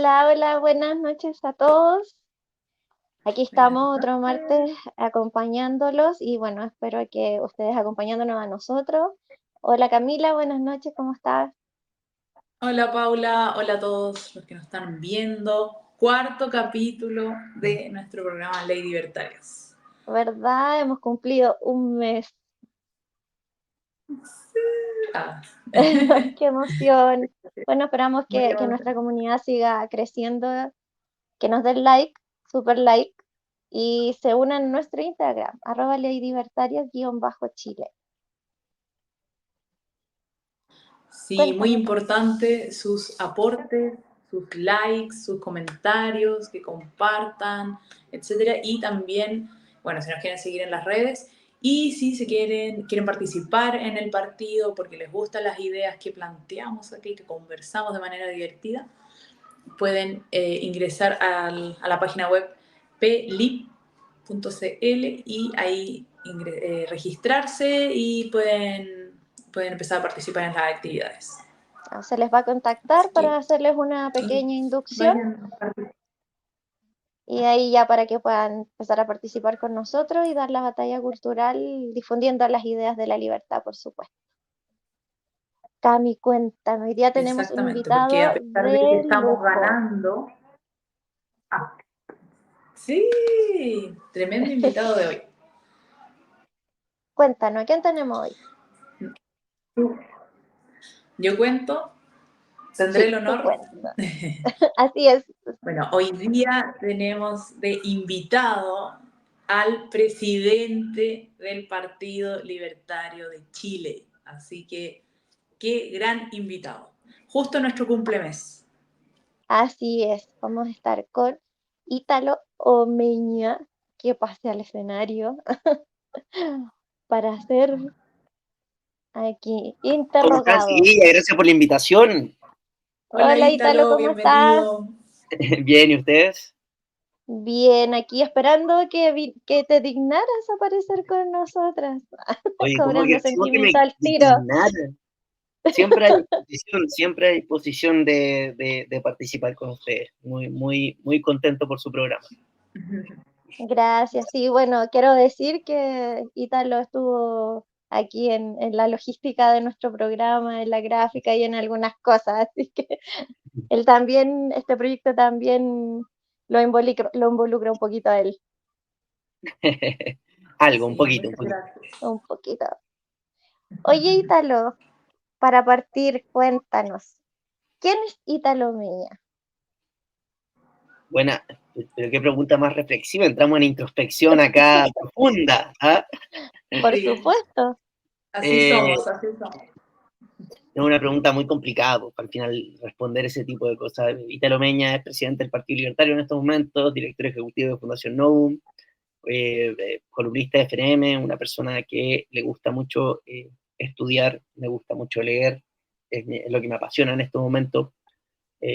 Hola, hola, buenas noches a todos. Aquí Buenas estamos otro noches. martes acompañándolos y bueno, espero que ustedes acompañándonos a nosotros. Hola Camila, buenas noches, ¿cómo estás? Hola Paula, hola a todos los que nos están viendo. Cuarto capítulo de nuestro programa Ley Libertarios. ¿Verdad? Hemos cumplido un mes. Ah. ¡Qué emoción! Bueno, esperamos Muy que nuestra emocionante. comunidad siga creciendo, que nos den like, super like y se unan a nuestro Instagram, @leylibertarios_Chile. Sí, muy Cuéntame. importante sus aportes, sus likes, sus comentarios, que compartan, etcétera. Y también, bueno, si nos quieren seguir en las redes y si quieren participar en el partido porque les gustan las ideas que planteamos aquí, que conversamos de manera divertida, pueden ingresar a la página web plip.cl y ahí registrarse y pueden empezar a participar en las actividades. Se les va a Así contactar para que hacerles una pequeña inducción vayan a participar. y ahí ya para que puedan empezar a participar con nosotros y dar la batalla cultural difundiendo las ideas de la libertad, por supuesto. Cami, cuéntame, hoy día tenemos un Exactamente, porque a invitado pesar de que de estamos lujo. ganando, ah, sí, tremendo invitado de hoy. Cuéntanos, ¿quién tenemos hoy? Yo cuento, tendré Sí, el tú honor. cuenta. Así es. Bueno, hoy día tenemos de invitado al presidente del Partido Libertario de Chile. Así que, qué gran invitado. Justo nuestro cumplemes. Así es. Vamos a estar con Ítalo Omeña, que pase al escenario para ser aquí ¿Cómo están, interrogado. chiquilla? Gracias por la invitación. Hola Hola Ítalo, Ítalo, ¿cómo estás? bienvenido. Bien, ¿y ustedes? Bien, aquí esperando que te dignaras a aparecer con nosotras, Oye, ¿cómo cobrando que, cómo que me sentimiento al tiro. dignaran? Siempre hay disposición de participar con ustedes. Muy contento por su programa. Gracias, sí, bueno, quiero decir que Ítalo estuvo aquí en la logística de nuestro programa, en la gráfica y en algunas cosas, así que él también, este proyecto también lo involucra un poquito a él, Algo, un Sí, poquito, un muchas poquito. gracias. un poquito. Oye, Ítalo, para partir, cuéntanos, ¿quién es Ítalo Meña? Buena, pero qué pregunta más reflexiva. Entramos en introspección acá profunda. ¿Ah? Por Sí, supuesto. así Eh, somos, así somos. es una pregunta muy complicada, pues, al final responder ese tipo de cosas. Italo Meña es presidente del Partido Libertario en estos momentos, director ejecutivo de Fundación Novum, columnista de FRM, una persona que le gusta mucho estudiar, me gusta mucho leer, es lo que me apasiona en estos momentos.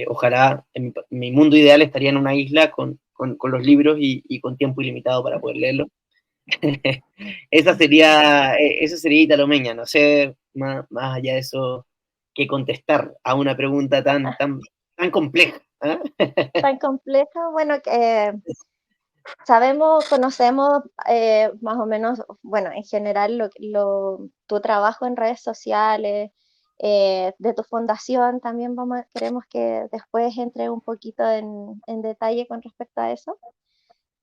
Ojalá mi mundo ideal estaría en una isla con los libros y con tiempo ilimitado para poder leerlo. Esa sería Italo Meña, no sé más allá de eso que contestar a una pregunta tan compleja. ¿Ah? Tan compleja, bueno, que sabemos, conocemos más o menos, bueno, en general tu trabajo en redes sociales, de tu fundación, también queremos que después entre un poquito en detalle con respecto a eso.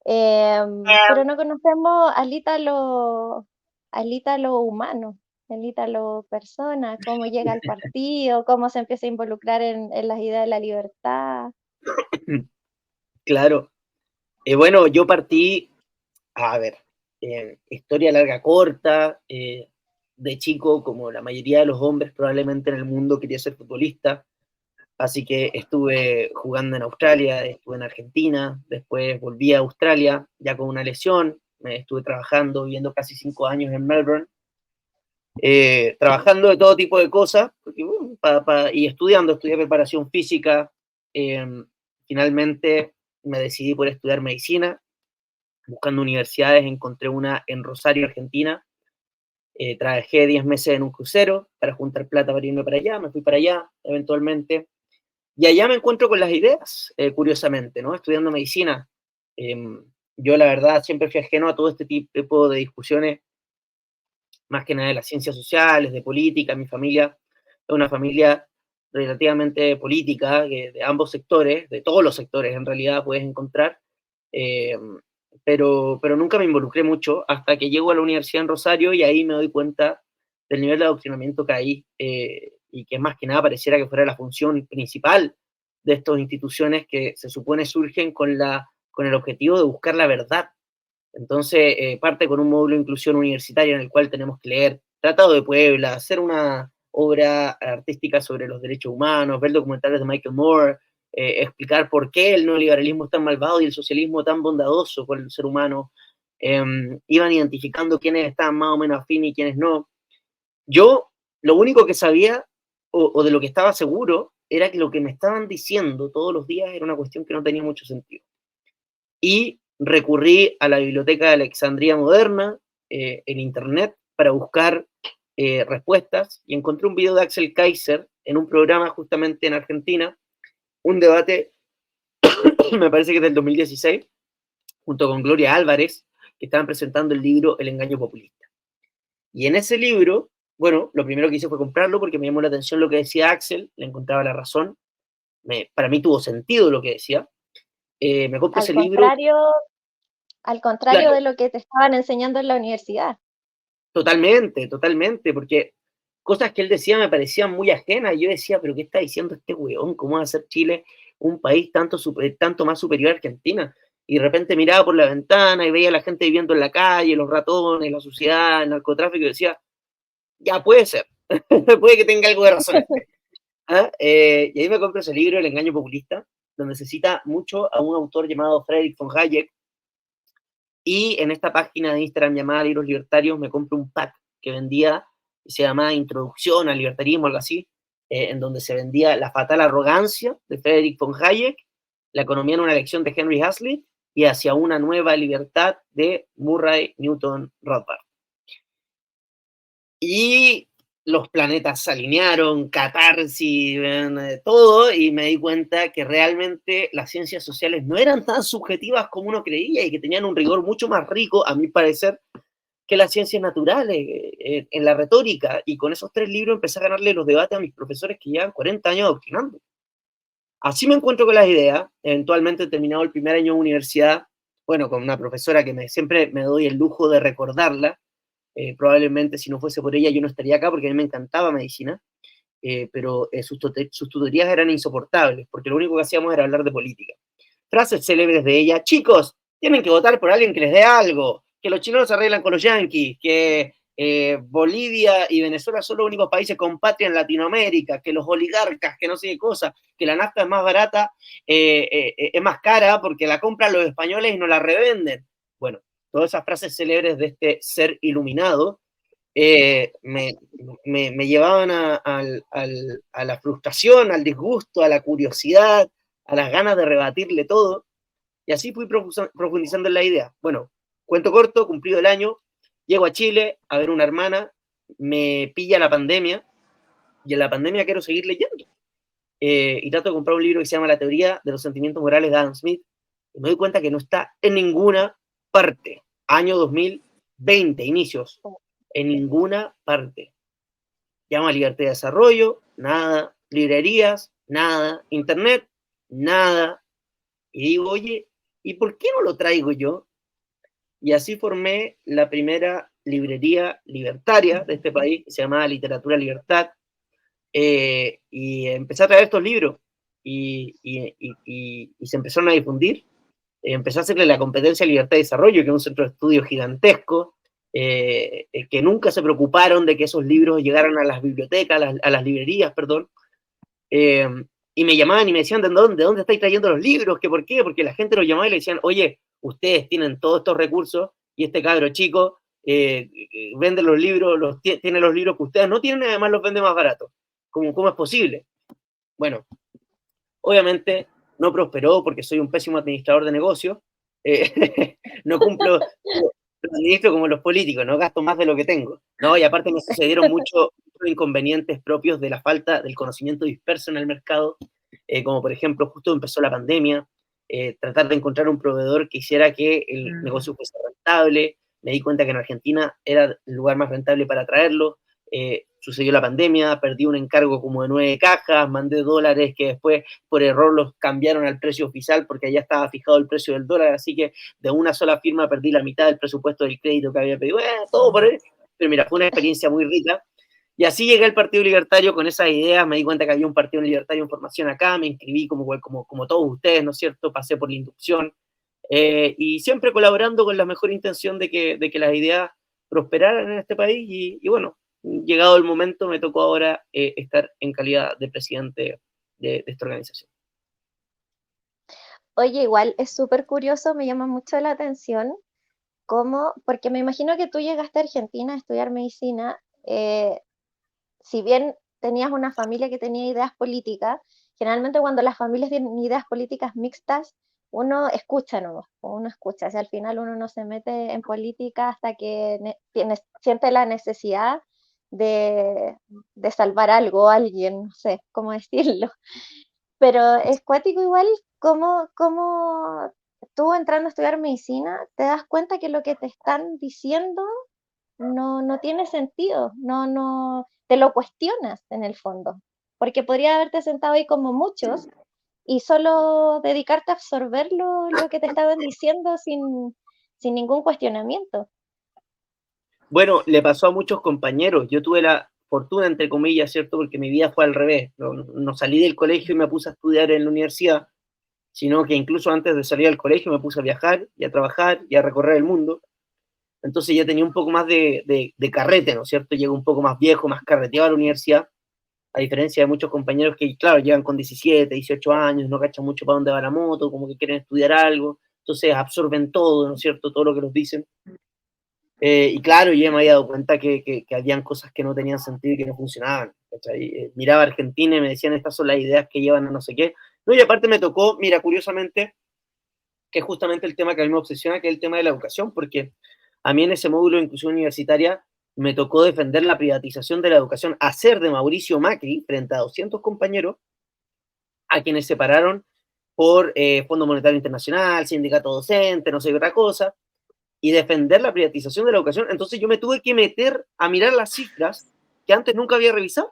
Pero no conocemos al Ítalo humano, al Ítalo persona, cómo llega al partido, cómo se empieza a involucrar en las ideas de la libertad. Claro. Bueno, yo partí, a ver, historia larga, corta, de chico, como la mayoría de los hombres probablemente en el mundo, quería ser futbolista, así que estuve jugando en Australia, estuve en Argentina, después volví a Australia ya con una lesión, me estuve trabajando, viviendo casi 5 años en Melbourne, trabajando de todo tipo de cosas porque, y estudié preparación física. eh, Finalmente me decidí por estudiar medicina, buscando universidades, encontré una en Rosario, Argentina. Trabajé 10 meses en un crucero para juntar plata para irme para allá, me fui para allá eventualmente. Y allá me encuentro con las ideas, curiosamente, ¿no? Estudiando medicina. Yo, la verdad, siempre fui ajeno a todo este tipo de discusiones, más que nada de las ciencias sociales, de política. Mi familia es una familia relativamente política, de ambos sectores, de todos los sectores en realidad puedes encontrar, eh, pero nunca me involucré mucho hasta que llego a la universidad en Rosario y ahí me doy cuenta del nivel de adoctrinamiento que hay, y que más que nada pareciera que fuera la función principal de estas instituciones que se supone surgen con el objetivo de buscar la verdad. Entonces, parte con un módulo de inclusión universitaria en el cual tenemos que leer Tratado de Puebla, hacer una obra artística sobre los derechos humanos, ver documentales de Michael Moore, explicar por qué el neoliberalismo es tan malvado y el socialismo tan bondadoso con el ser humano. Iban identificando quiénes estaban más o menos afín y quiénes no. Yo lo único que sabía, o de lo que estaba seguro, era que lo que me estaban diciendo todos los días era una cuestión que no tenía mucho sentido. Y recurrí a la Biblioteca de Alejandría Moderna, en internet, para buscar respuestas, y encontré un video de Axel Kaiser en un programa justamente en Argentina, un debate, me parece que es del 2016, junto con Gloria Álvarez, que estaban presentando el libro El engaño populista. Y en ese libro, bueno, lo primero que hice fue comprarlo porque me llamó la atención lo que decía Axel, le encontraba la razón, para mí tuvo sentido lo que decía. Me compro ese libro. Al contrario Claro, de lo que te estaban enseñando en la universidad. totalmente, totalmente, porque cosas que él decía me parecían muy ajenas, y yo decía, pero ¿qué está diciendo este weón? ¿Cómo va a ser Chile un país tanto más superior a Argentina? Y de repente miraba por la ventana y veía a la gente viviendo en la calle, los ratones, la suciedad, el narcotráfico, y decía, ya puede ser, puede que tenga algo de razón este. ¿Ah? Y ahí me compro ese libro, El engaño populista, donde se cita mucho a un autor llamado Friedrich von Hayek, y en esta página de Instagram llamada Libros Libertarios me compro un pack que vendía, que se llamaba Introducción al Libertarismo, algo así, en donde se vendía La fatal arrogancia de Friedrich von Hayek, La economía en una lección de Henry Hazlitt y Hacia una nueva libertad de Murray Newton Rothbard. Y los planetas se alinearon, catarsis, todo, y me di cuenta que realmente las ciencias sociales no eran tan subjetivas como uno creía y que tenían un rigor mucho más rico, a mi parecer, que las ciencias naturales, en la retórica. Y con esos 3 libros empecé a ganarle los debates a mis profesores que llevan 40 años adoctrinando. Así me encuentro con las ideas. Eventualmente he terminado el primer año de universidad, bueno, con una profesora que siempre me doy el lujo de recordarla. Probablemente si no fuese por ella yo no estaría acá, porque a mí me encantaba medicina, pero sus tutorías eran insoportables, porque lo único que hacíamos era hablar de política. Frases célebres de ella: chicos, tienen que votar por alguien que les dé algo, que los chilenos se arreglan con los yanquis, que Bolivia y Venezuela son los únicos países con patria en Latinoamérica, que los oligarcas, que no sé qué cosa, que la nafta es más barata, es más cara porque la compran los españoles y no la revenden. Bueno, todas esas frases célebres de este ser iluminado, me llevaban a la frustración, al disgusto, a la curiosidad, a las ganas de rebatirle todo, y así fui profundizando en la idea. Bueno, cuento corto, cumplido el año, llego a Chile a ver una hermana, me pilla la pandemia, y en la pandemia quiero seguir leyendo. Y trato de comprar un libro que se llama La teoría de los sentimientos morales de Adam Smith, y me doy cuenta que no está en ninguna parte. Año 2020, inicios, en ninguna parte. Llama Libertad de Desarrollo, nada. Librerías, nada. Internet, nada. Y digo, oye, ¿y por qué no lo traigo yo? Y así formé la primera librería libertaria de este país, que se llamaba Literatura Libertad, y empecé a traer estos libros, y se empezaron a difundir. Empecé a hacerle la competencia a Libertad y Desarrollo, que es un centro de estudio gigantesco, que nunca se preocuparon de que esos libros llegaran a las bibliotecas, a las librerías, perdón, eh, y me llamaban y me decían, ¿de dónde estáis trayendo los libros? ¿Qué por qué? Porque la gente los llamaba y le decían, oye, ustedes tienen todos estos recursos, y este cabro chico vende los libros, tiene los libros que ustedes no tienen, y además los vende más baratos. ¿Cómo es posible? Bueno, obviamente no prosperó porque soy un pésimo administrador de negocios, no cumplo, lo administro como los políticos, no gasto más de lo que tengo, ¿no? Y aparte me sucedieron muchos inconvenientes propios de la falta del conocimiento disperso en el mercado, como por ejemplo justo empezó la pandemia, tratar de encontrar un proveedor que hiciera que el negocio fuese rentable. Me di cuenta que en Argentina era el lugar más rentable para traerlo. Sucedió la pandemia, perdí un encargo como de 9 cajas, mandé dólares que después por error los cambiaron al precio oficial porque allá estaba fijado el precio del dólar, así que de una sola firma perdí la mitad del presupuesto del crédito que había pedido. Todo por ahí. Pero mira, fue una experiencia muy rica. Y así llegué al Partido Libertario con esas ideas, me di cuenta que había un Partido Libertario en formación acá, me inscribí como todos ustedes, ¿no es cierto? Pasé por la inducción, y siempre colaborando con la mejor intención de que las ideas prosperaran en este país, y bueno, llegado el momento, me tocó ahora estar en calidad de presidente de esta organización. Oye, igual es súper curioso, me llama mucho la atención cómo, porque me imagino que tú llegaste a Argentina a estudiar medicina, si bien tenías una familia que tenía ideas políticas, generalmente cuando las familias tienen ideas políticas mixtas, uno escucha nomás, uno escucha, si al final uno no se mete en política hasta que siente la necesidad de salvar algo, a alguien, no sé cómo decirlo. Pero es cuático igual como tú entrando a estudiar medicina, te das cuenta que lo que te están diciendo no tiene sentido, no te lo cuestionas en el fondo, porque podría haberte sentado ahí como muchos y solo dedicarte a absorber lo que te estaban diciendo sin ningún cuestionamiento. Bueno, le pasó a muchos compañeros. Yo tuve la fortuna, entre comillas, ¿cierto? Porque mi vida fue al revés. No salí del colegio y me puse a estudiar en la universidad, sino que incluso antes de salir al colegio me puse a viajar y a trabajar y a recorrer el mundo. Entonces ya tenía un poco más de carrete, ¿no es cierto? Llego un poco más viejo, más carreteado a la universidad, a diferencia de muchos compañeros que, claro, llegan con 17, 18 años, no cachan mucho para dónde va la moto, como que quieren estudiar algo, entonces absorben todo, ¿no es cierto? Todo lo que nos dicen. Y claro, yo me había dado cuenta que habían cosas que no tenían sentido y que no funcionaban. Miraba a Argentina y me decían, estas son las ideas que llevan a no sé qué. No, y aparte me tocó, mira, curiosamente, que es justamente el tema que a mí me obsesiona, que es el tema de la educación, porque a mí en ese módulo de inclusión universitaria me tocó defender la privatización de la educación, hacer de Mauricio Macri frente a 200 compañeros, a quienes separaron por Fondo Monetario Internacional, sindicato docente, no sé qué otra cosa, y defender la privatización de la educación. Entonces yo me tuve que meter a mirar las cifras que antes nunca había revisado.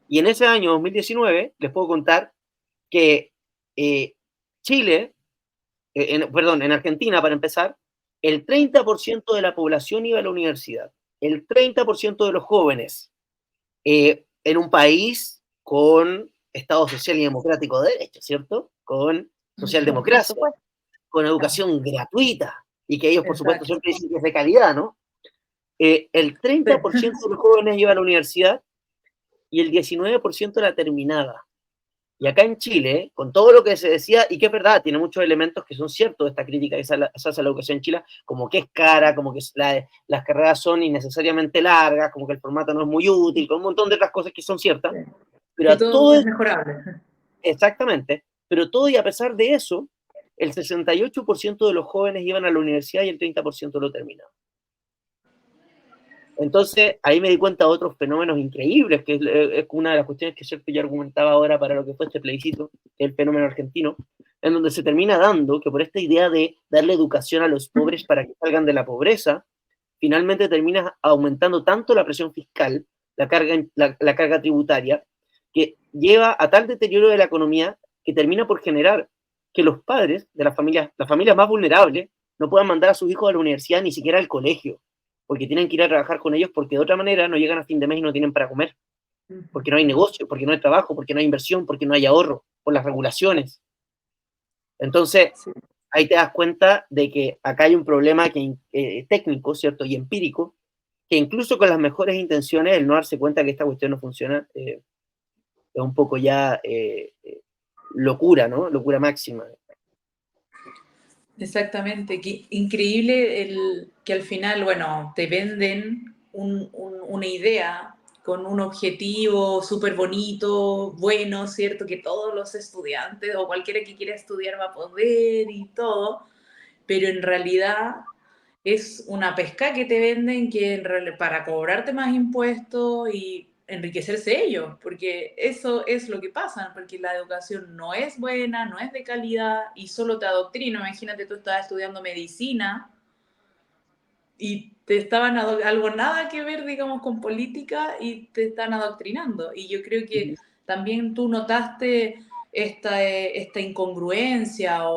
Y en ese año 2019 les puedo contar que Chile, perdón, en Argentina, para empezar, el 30% de la población iba a la universidad, el 30% de los jóvenes, en un país con Estado social y democrático de derecho, ¿cierto? Con Por socialdemocracia, supuesto. con educación gratuita, y que ellos, por supuesto, Exacto. siempre dicen que es de calidad, ¿no? El 30% de los jóvenes iba a la universidad y el 19% la terminaba. Y acá en Chile, con todo lo que se decía, y que es verdad, tiene muchos elementos que son ciertos, esta crítica que se hace a la educación en Chile, como que es cara, como que las carreras son innecesariamente largas, como que el formato no es muy útil, con un montón de otras cosas que son ciertas, pero Que a todo todo es eso, mejorable. exactamente, pero todo y a pesar de eso, el 68% de los jóvenes iban a la universidad y el 30% lo terminaban. Entonces, ahí me di cuenta de otros fenómenos increíbles, que es una de las cuestiones que yo argumentaba ahora para lo que fue este plebiscito, el fenómeno argentino, en donde se termina dando que por esta idea de darle educación a los pobres para que salgan de la pobreza, finalmente termina aumentando tanto la presión fiscal, la carga tributaria, que lleva a tal deterioro de la economía que termina por generar que los padres de las familias más vulnerables, no puedan mandar a sus hijos a la universidad, ni siquiera al colegio, porque tienen que ir a trabajar con ellos, porque de otra manera no llegan a fin de mes y no tienen para comer, porque no hay negocio, porque no hay trabajo, porque no hay inversión, porque no hay ahorro, por las regulaciones. Entonces, Sí. ahí te das cuenta de que acá hay un problema técnico, ¿cierto? Y empírico, que incluso con las mejores intenciones, el no darse cuenta que esta cuestión no funciona, es un poco ya locura, ¿no? Locura máxima. Exactamente, qué increíble que al final, bueno, te venden una idea con un objetivo súper bonito, bueno, ¿cierto? Que todos los estudiantes o cualquiera que quiera estudiar va a poder y todo, pero en realidad es una pesca que te venden que para cobrarte más impuestos y enriquecerse ellos, porque eso es lo que pasa, porque la educación no es buena, no es de calidad y solo te adoctrina. Imagínate, tú estabas estudiando medicina y te estaban algo nada que ver, digamos, con política y te están adoctrinando. Y yo creo que también tú notaste esta incongruencia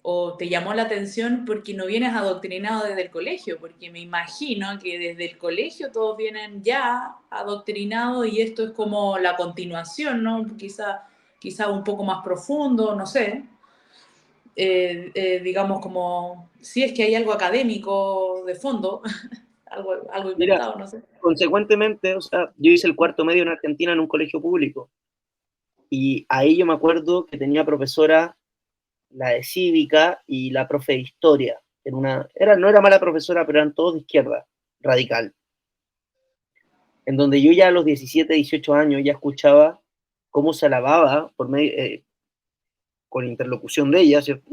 o te llamó la atención porque no vienes adoctrinado desde el colegio, porque me imagino que desde el colegio todos vienen ya adoctrinados y esto es como la continuación, ¿no? Quizá un poco más profundo, no sé. Digamos como, si es que hay algo académico de fondo, algo Mira, inventado, no sé. consecuentemente, o sea, yo hice el cuarto medio en Argentina en un colegio público, y ahí yo me acuerdo que tenía profesora, la de cívica y la profe de historia. No era mala profesora, pero eran todos de izquierda, radical. En donde yo ya a los 17, 18 años ya escuchaba cómo se alababa por medio, con interlocución de ella, ¿cierto?,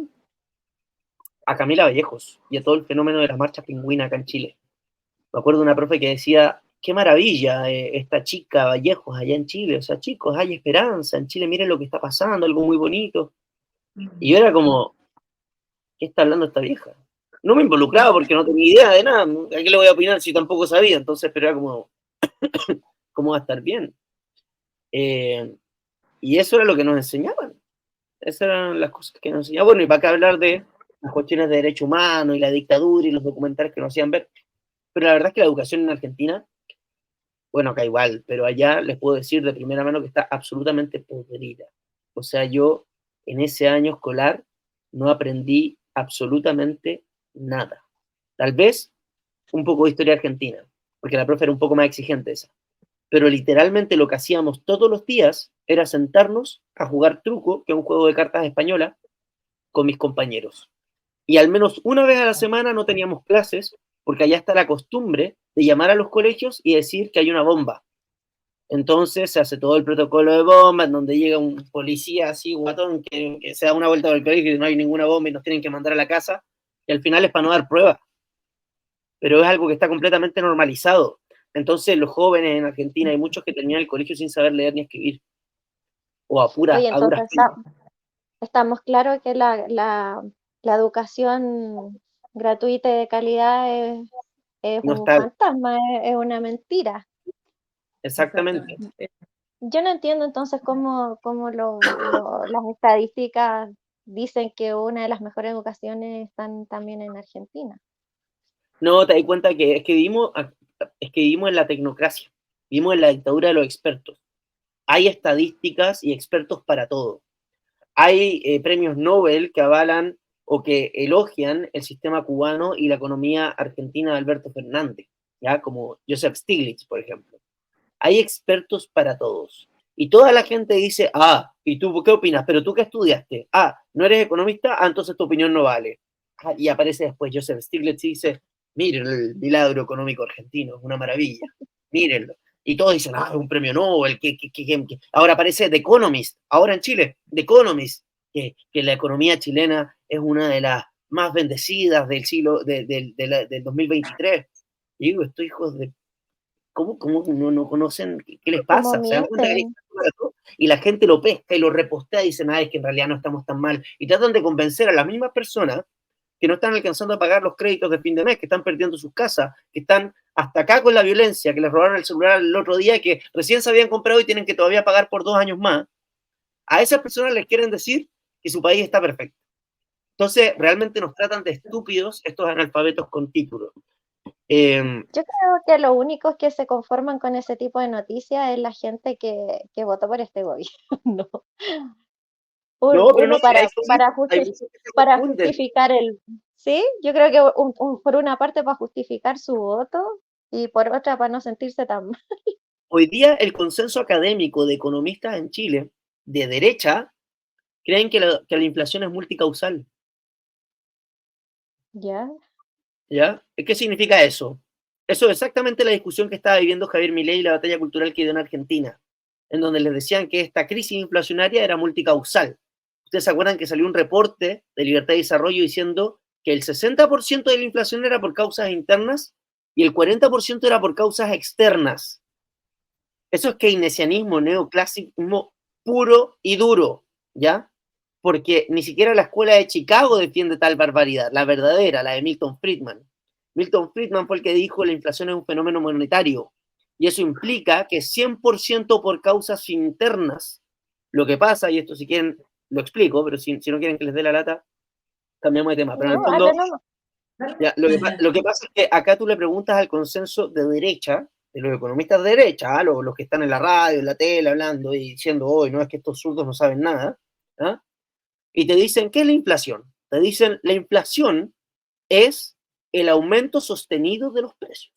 a Camila Vallejos y a todo el fenómeno de las marchas pingüinas acá en Chile. Me acuerdo de una profe que decía, qué maravilla esta chica Vallejos allá en Chile, o sea, chicos, hay esperanza, en Chile miren lo que está pasando, algo muy bonito. Y yo era como, ¿qué está hablando esta vieja? No me involucraba porque no tenía idea de nada, ¿a qué le voy a opinar si tampoco sabía? Entonces, pero era como, ¿cómo va a estar bien? Y eso era lo que nos enseñaban. Esas eran las cosas que nos enseñaban. Bueno, y para qué hablar de las cuestiones de derechos humanos y la dictadura y los documentales que nos hacían ver. Pero la verdad es que la educación en Argentina, bueno, acá igual, pero allá les puedo decir de primera mano que está absolutamente podrida. O sea, yo en ese año escolar no aprendí absolutamente nada. Tal vez un poco de historia argentina, porque la profe era un poco más exigente esa. Pero literalmente lo que hacíamos todos los días era sentarnos a jugar truco, que es un juego de cartas española, con mis compañeros. Y al menos una vez a la semana no teníamos clases, porque allá está la costumbre de llamar a los colegios y decir que hay una bomba. Entonces se hace todo el protocolo de bomba, en donde llega un policía así, guatón, que se da una vuelta por el colegio y no hay ninguna bomba y nos tienen que mandar a la casa, y al final es para no dar pruebas. Pero es algo que está completamente normalizado. Entonces los jóvenes en Argentina hay muchos que terminan el colegio sin saber leer ni escribir, o Oye, a duras entonces penas. estamos claros que la educación gratuita y de calidad es No un está fantasma, es una mentira. exactamente. Exactamente. Yo no entiendo entonces cómo las estadísticas dicen que una de las mejores educaciones están también en Argentina. No, te das cuenta que es que vivimos en la tecnocracia, vivimos en la dictadura de los expertos. Hay estadísticas y expertos para todo. Hay premios Nobel que avalan o que elogian el sistema cubano y la economía argentina de Alberto Fernández, ¿ya? Como Joseph Stiglitz, por ejemplo. Hay expertos para todos. Y toda la gente dice, ah, ¿y tú qué opinas? ¿Pero tú qué estudiaste? Ah, ¿no eres economista? Ah, entonces tu opinión no vale. Ah, y aparece después Joseph Stiglitz y dice, miren el milagro económico argentino, es una maravilla, mírenlo. Y todos dicen, ah, es un premio Nobel, que. Ahora aparece The Economist, ahora en Chile, The Economist, que la economía chilena es una de las más bendecidas del siglo, del 2023. Y digo, estos hijos de ¿cómo no conocen qué les ¿Cómo pasa? ¿Se dan cuenta que hay mienten? y la gente lo pesca y lo repostea y dicen, ah, es que en realidad no estamos tan mal? Y tratan de convencer a las mismas personas que no están alcanzando a pagar los créditos de fin de mes, que están perdiendo sus casas, que están hasta acá con la violencia, que les robaron el celular el otro día, que recién se habían comprado y tienen que todavía pagar por 2 años más. A esas personas les quieren decir que su país está perfecto. Entonces, realmente nos tratan de estúpidos estos analfabetos con títulos. Yo creo que los únicos que se conforman con ese tipo de noticias es la gente que votó por este gobierno. No, pero no Uno diga eso mismo. Hay muchos que se para confunden. justificar sí, yo creo que por una parte para justificar su voto y por otra para no sentirse tan mal. Hoy día el consenso académico de economistas en Chile, de derecha, creen que la inflación es multicausal. ¿Ya? ¿Ya? ¿Qué significa eso? Eso es exactamente la discusión que estaba viviendo Javier Milei y la batalla cultural que dio en Argentina, en donde les decían que esta crisis inflacionaria era multicausal. Ustedes se acuerdan que salió un reporte de Libertad y Desarrollo diciendo que el 60% de la inflación era por causas internas y el 40% era por causas externas. Eso es keynesianismo, neoclasicismo puro y duro, ¿ya? Porque ni siquiera la escuela de Chicago defiende tal barbaridad, la verdadera, la de Milton Friedman. Milton Friedman fue el que dijo la inflación es un fenómeno monetario, y eso implica que 100% por causas internas. Lo que pasa, y esto si quieren lo explico, pero si no quieren que les dé la lata, cambiamos de tema. Pero en el No, fondo, no. ya, lo que pasa es que acá tú le preguntas al consenso de derecha, de los economistas de derecha, los que están en la radio, en la tele, hablando y diciendo, hoy no es que estos zurdos no saben nada, ¿ah? Y te dicen, ¿qué es la inflación? Te dicen, la inflación es el aumento sostenido de los precios,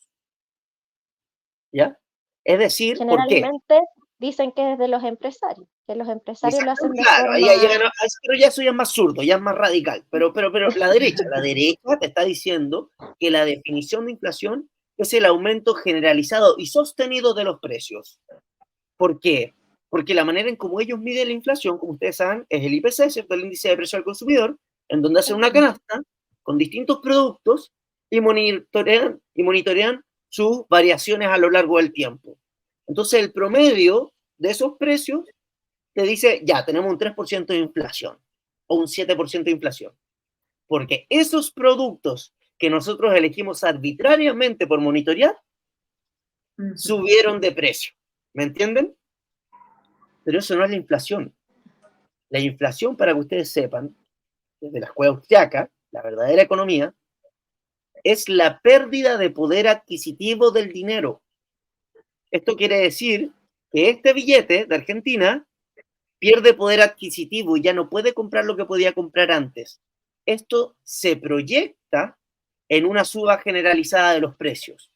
¿ya? Es decir, ¿por qué? Generalmente dicen que es de los empresarios, que los empresarios lo hacen de Claro, forma... pero ya eso ya es más zurdo, ya es más radical. Pero la derecha te está diciendo que la definición de inflación es el aumento generalizado y sostenido de los precios. ¿Por qué? Porque la manera en cómo ellos miden la inflación, como ustedes saben, es el IPC, ¿cierto? El índice de precio al consumidor, en donde hacen una canasta con distintos productos y monitorean sus variaciones a lo largo del tiempo. Entonces, el promedio de esos precios te dice, ya, tenemos un 3% de inflación o un 7% de inflación. Porque esos productos que nosotros elegimos arbitrariamente por monitorear, subieron de precio. ¿Me entienden? Pero eso no es la inflación. La inflación, para que ustedes sepan, desde la escuela austriaca, la verdadera economía, es la pérdida de poder adquisitivo del dinero. Esto quiere decir que este billete de Argentina pierde poder adquisitivo y ya no puede comprar lo que podía comprar antes. Esto se proyecta en una suba generalizada de los precios.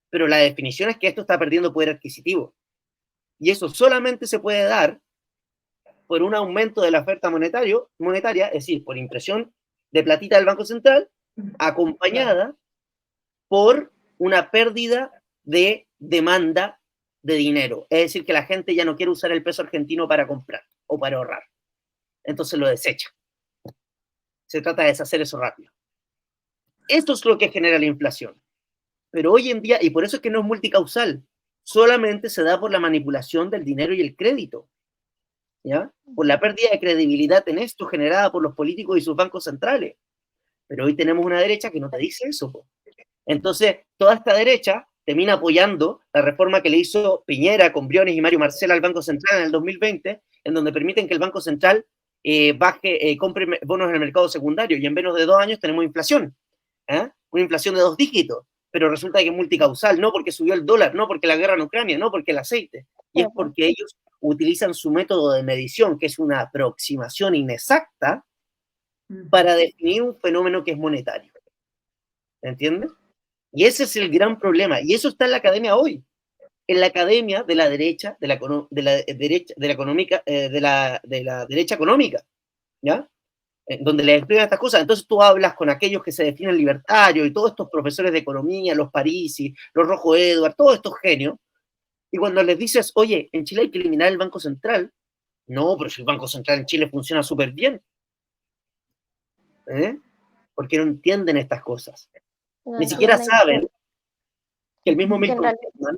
Pero la definición es que esto está perdiendo poder adquisitivo. Y eso solamente se puede dar por un aumento de la oferta monetaria, es decir, por impresión de platita del Banco Central, acompañada por una pérdida de demanda de dinero. Es decir, que la gente ya no quiere usar el peso argentino para comprar o para ahorrar. Entonces lo desecha. Se trata de deshacer eso rápido. Esto es lo que genera la inflación. Pero hoy en día, y por eso es que no es multicausal, solamente se da por la manipulación del dinero y el crédito, ¿ya? Por la pérdida de credibilidad en esto generada por los políticos y sus bancos centrales. Pero hoy tenemos una derecha que no te dice eso, po. Entonces, toda esta derecha termina apoyando la reforma que le hizo Piñera con Briones y Mario Marcel al Banco Central en el 2020, en donde permiten que el Banco Central compre bonos en el mercado secundario y en menos de 2 años tenemos inflación, una inflación de 2 dígitos, pero resulta que es multicausal, no porque subió el dólar, no porque la guerra en Ucrania, no porque el aceite, y es porque ellos utilizan su método de medición, que es una aproximación inexacta, para definir un fenómeno que es monetario. ¿Entiendes? Y ese es el gran problema, y eso está en la academia hoy, en la academia de la derecha, de la derecha económica, ¿ya? Donde les explican estas cosas. Entonces tú hablas con aquellos que se definen libertarios y todos estos profesores de economía, los Parisi, los Rojo Edward, todos estos genios, y cuando les dices, oye, en Chile hay que eliminar el Banco Central, no, pero si el Banco Central en Chile funciona súper bien, porque no entienden estas cosas. No, Ni siquiera saben que el mismo que en Milton realidad... Friedman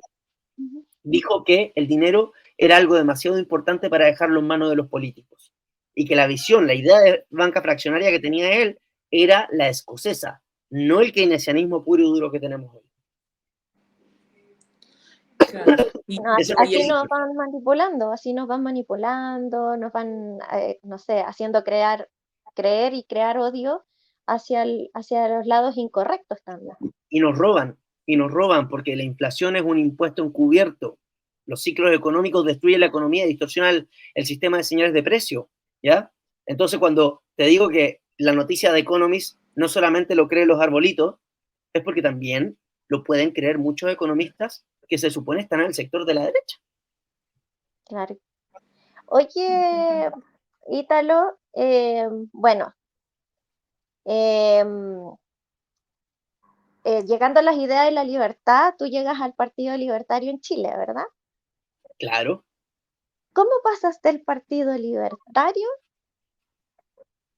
dijo que el dinero era algo demasiado importante para dejarlo en manos de los políticos. Y que la visión, la idea de banca fraccionaria que tenía él era la escocesa, no el keynesianismo puro y duro que tenemos hoy. Claro. No, así nos van manipulando, nos van, no sé, haciendo creer y crear odio hacia los lados incorrectos también. Y nos roban, porque la inflación es un impuesto encubierto. Los ciclos económicos destruyen la economía y distorsionan el sistema de señales de precio, ¿ya? Entonces, cuando te digo que la noticia de Economist no solamente lo creen los arbolitos, es porque también lo pueden creer muchos economistas que se supone están en el sector de la derecha. Claro. Oye, Ítalo, bueno, llegando a las ideas de la libertad, tú llegas al Partido Libertario en Chile, ¿verdad? Claro. ¿Cómo pasas del Partido Libertario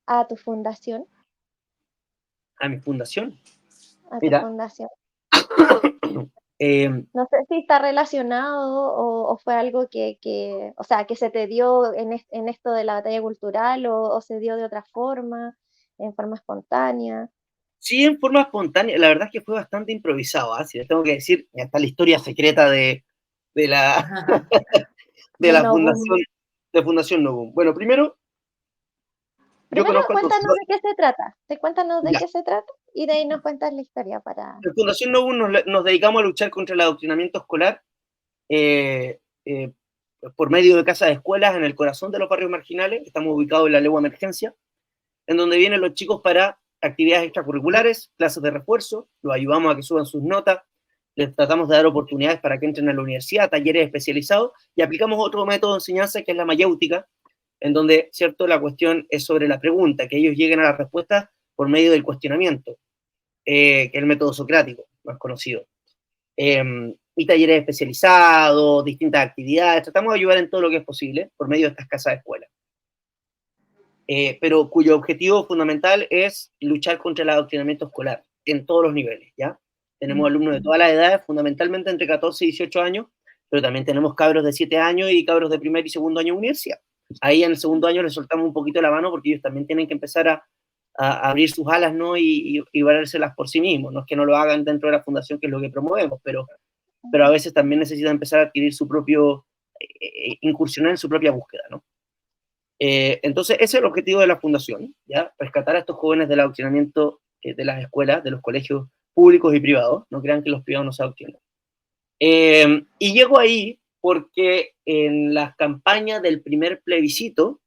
a tu fundación? A mi fundación. A tu Mira, fundación. No sé si está relacionado o fue algo o sea, que se te dio en esto de la batalla cultural o se dio de otra forma, en forma espontánea. Sí, en forma espontánea, la verdad es que fue bastante improvisado, ¿ah? Si les tengo que decir, está la historia secreta de la, de De la fundación, Novum. de Fundación Novum. Bueno, primero, yo Primero conozco al cuéntanos profesor, de qué se trata, cuéntanos de ya, qué se trata y de ahí nos cuentas la historia para... en Fundación Novum nos dedicamos a luchar contra el adoctrinamiento escolar eh, eh, por medio de casas de escuelas en el corazón de los barrios marginales. Estamos ubicados en la Legua Emergencia, en donde vienen los chicos para actividades extracurriculares, clases de refuerzo, los ayudamos a que suban sus notas, les tratamos de dar oportunidades para que entren a la universidad, talleres especializados, y aplicamos otro método de enseñanza que es la mayéutica, en donde, ¿cierto?, la cuestión es sobre la pregunta, que ellos lleguen a la respuesta por medio del cuestionamiento, que es el método socrático, más conocido. Y talleres especializados, distintas actividades, tratamos de ayudar en todo lo que es posible por medio de estas casas de escuela. Pero cuyo objetivo fundamental es luchar contra el adoctrinamiento escolar en todos los niveles, ¿ya? Tenemos alumnos de todas las edades, fundamentalmente entre 14 y 18 años, pero también tenemos cabros de 7 años y cabros de primer y segundo año de universidad. Ahí en el segundo año les soltamos un poquito la mano porque ellos también tienen que empezar a abrir sus alas, ¿no? Y valérselas por sí mismos. No es que no lo hagan dentro de la fundación, que es lo que promovemos, pero a veces también necesitan empezar a adquirir su propio, incursionar en su propia búsqueda, ¿no? Entonces, ese es el objetivo de la fundación, ¿ya? Rescatar a estos jóvenes del adoctrinamiento de las escuelas, de los colegios públicos y privados. No crean que los privados no se adoctrinan. Y llego ahí porque en las campañas del primer plebiscito,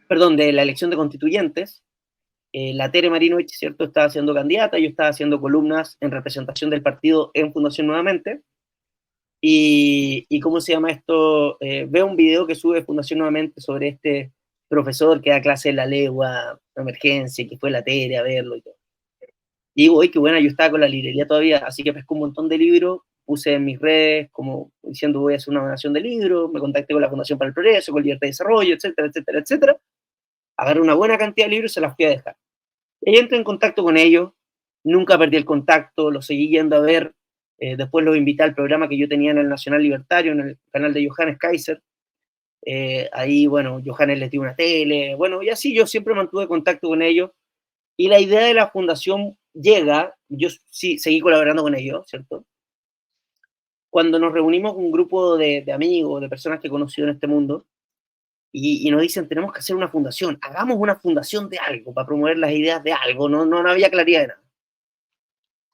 perdón, de la elección de constituyentes, la Tere Marinovich, ¿cierto?, estaba siendo candidata, yo estaba haciendo columnas en representación del partido en Fundación nuevamente, y ¿cómo se llama esto? Veo un video que sube Fundación nuevamente sobre este profesor que da clase en la legua, emergencia, que fue la Tere a verlo y todo. Y digo, uy, qué buena, yo estaba con la librería todavía, así que pesco un montón de libros, puse en mis redes como diciendo voy a hacer una donación de libros, me contacté con la Fundación para el Progreso, con Libertad y Desarrollo, etcétera, etcétera, etcétera. Agarré una buena cantidad de libros y se las fui a dejar. Y ahí entré en contacto con ellos, nunca perdí el contacto, los seguí yendo a ver, después los invité al programa que yo tenía en el Nacional Libertario, en el canal de Johannes Kaiser. Ahí, bueno, Johannes les dio una tele, bueno, y así yo siempre mantuve contacto con ellos. Y la idea de la fundación llega, yo sí seguí colaborando con ellos, ¿cierto? Cuando nos reunimos un grupo de amigos, de personas que he conocido en este mundo, y nos dicen, tenemos que hacer una fundación, hagamos una fundación de algo, para promover las ideas de algo, no había claridad de nada.